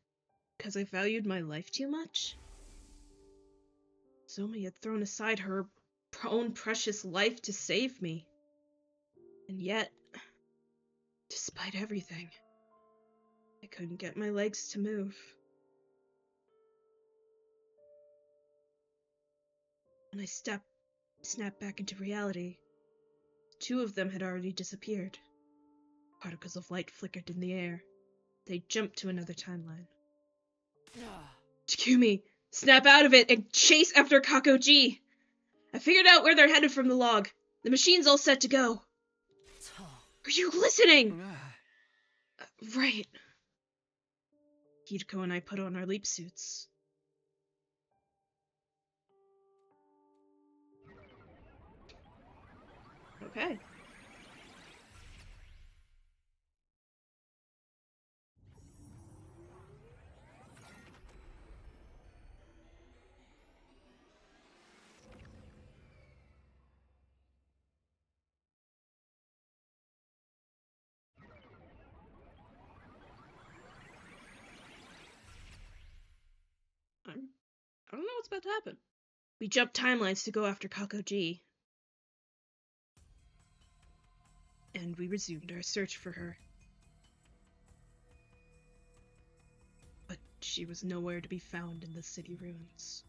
Because I valued my life too much? Zomi had thrown aside her own precious life to save me. And yet, despite everything, I couldn't get my legs to move. When I snapped back into reality, two of them had already disappeared. Particles of light flickered in the air. They jumped to another timeline. Takumi, snap out of it and chase after Kakoji! I figured out where they're headed from the log. The machine's all set to go. Are you listening? Right. Hideko and I put on our leap suits. Okay. I don't know what's about to happen. We jumped timelines to go after Kakoji. And we resumed our search for her. But she was nowhere to be found in the city ruins.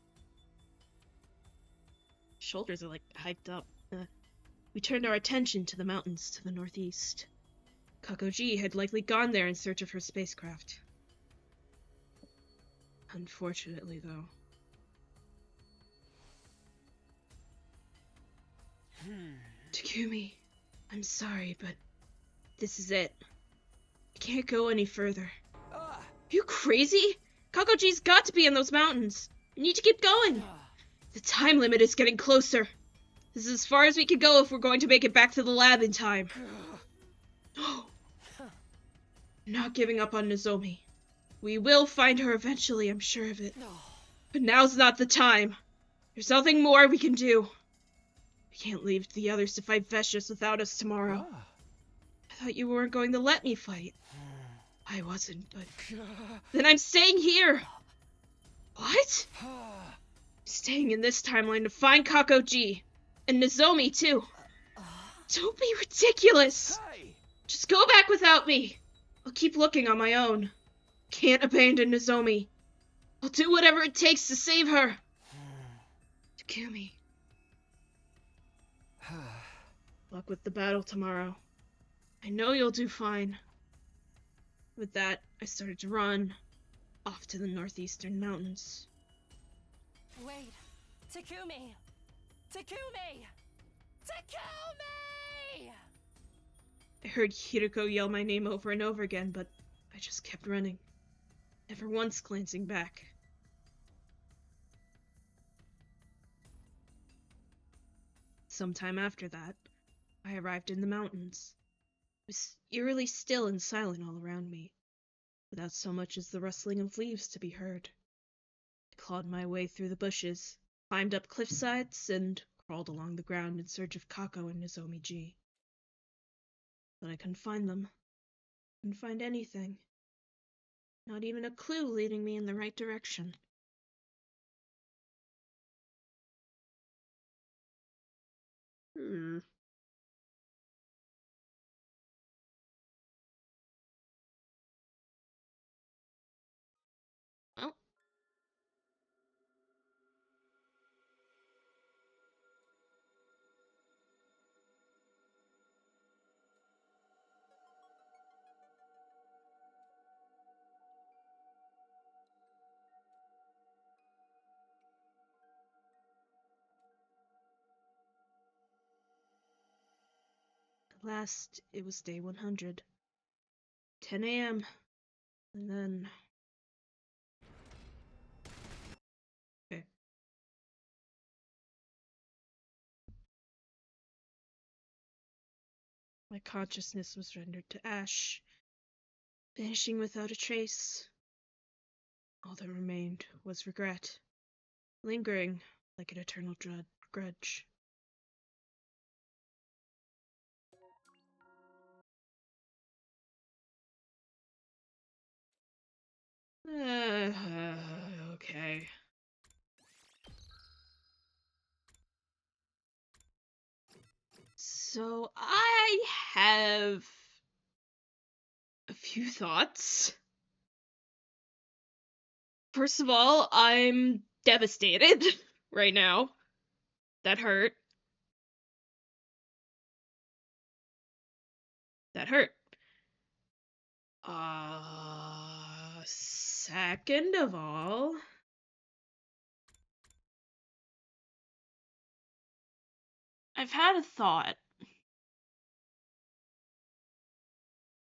Shoulders are like hyped up. We turned our attention to the mountains to the northeast. Kakoji had likely gone there in search of her spacecraft. Unfortunately, though. Takumi, I'm sorry, but this is it. I can't go any further. You crazy? Kakoji's got to be in those mountains. We need to keep going. The time limit is getting closer. This is as far as we can go if we're going to make it back to the lab in time. No. I'm not giving up on Nozomi. We will find her eventually, I'm sure of it. But now's not the time. There's nothing more we can do. We can't leave the others to fight VEHXNESS without us tomorrow. I thought you weren't going to let me fight. I wasn't, but... Then I'm staying here! What? Staying in this timeline to find Kakoji. And Nozomi, too. Don't be ridiculous! Just go back without me! I'll keep looking on my own. Can't abandon Nozomi. I'll do whatever it takes to save her. Takumi. Luck with the battle tomorrow. I know you'll do fine. With that, I started to run, off to the northeastern mountains. Wait. Takumi! Takumi! Takumi! I heard Hiroko yell my name over and over again, but I just kept running, never once glancing back. Sometime after that, I arrived in the mountains. It was eerily still and silent all around me, without so much as the rustling of leaves to be heard. I clawed my way through the bushes, climbed up cliff sides, and crawled along the ground in search of Kako and Nozomi-ji. But I couldn't find them. Couldn't find anything. Not even a clue leading me in the right direction. Well. At last, it was day 100. 10 a.m. And then... Okay. My consciousness was rendered to ash, vanishing without a trace. All that remained was regret, lingering like an eternal grudge. Okay. So I have a few thoughts. First of all, I'm devastated right now. That hurt. That hurt. Second of all, I've had a thought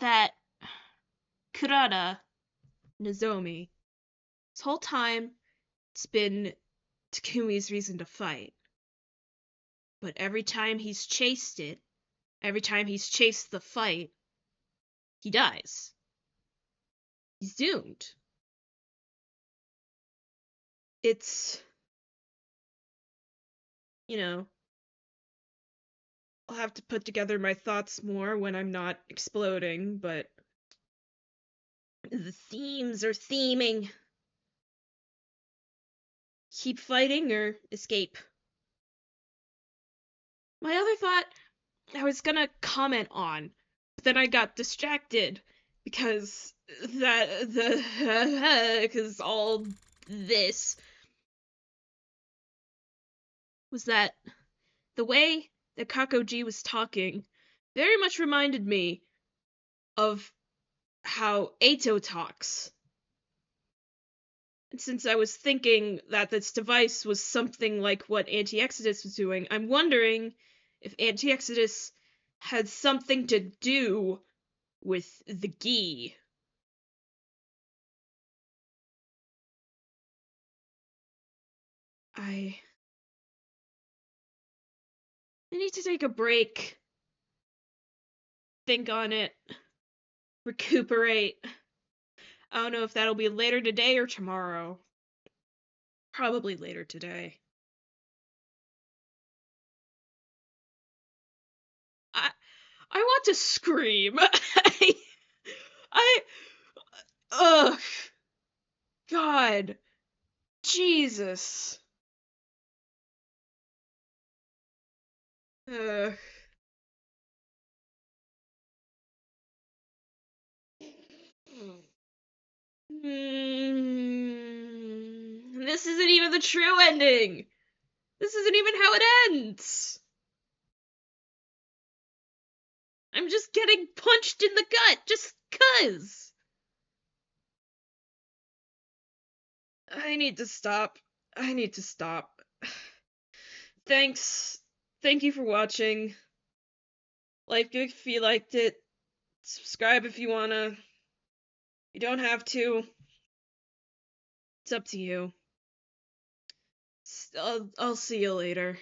that Kurata, Nozomi, this whole time, it's been Takumi's reason to fight. But every time he's chased it, every time he's chased the fight, he dies. He's doomed. It's, I'll have to put together my thoughts more when I'm not exploding, but the themes are theming. Keep fighting or escape. My other thought I was gonna comment on, but then I got distracted because because all this was that the way that Kakoji was talking very much reminded me of how Ato talks. And since I was thinking that this device was something like what Anti-Exodus was doing, I'm wondering if Anti-Exodus had something to do with the Gi. I need to take a break. Think on it. Recuperate. I don't know if that'll be later today or tomorrow. Probably later today. I want to scream. I ugh. God. Jesus. Ugh. This isn't even the true ending. This isn't even how it ends. I'm just getting punched in the gut just 'cause. I need to stop. I need to stop. Thanks. Thank you for watching. Like if you liked it. Subscribe if you wanna. You don't have to. It's up to you. I'll see you later.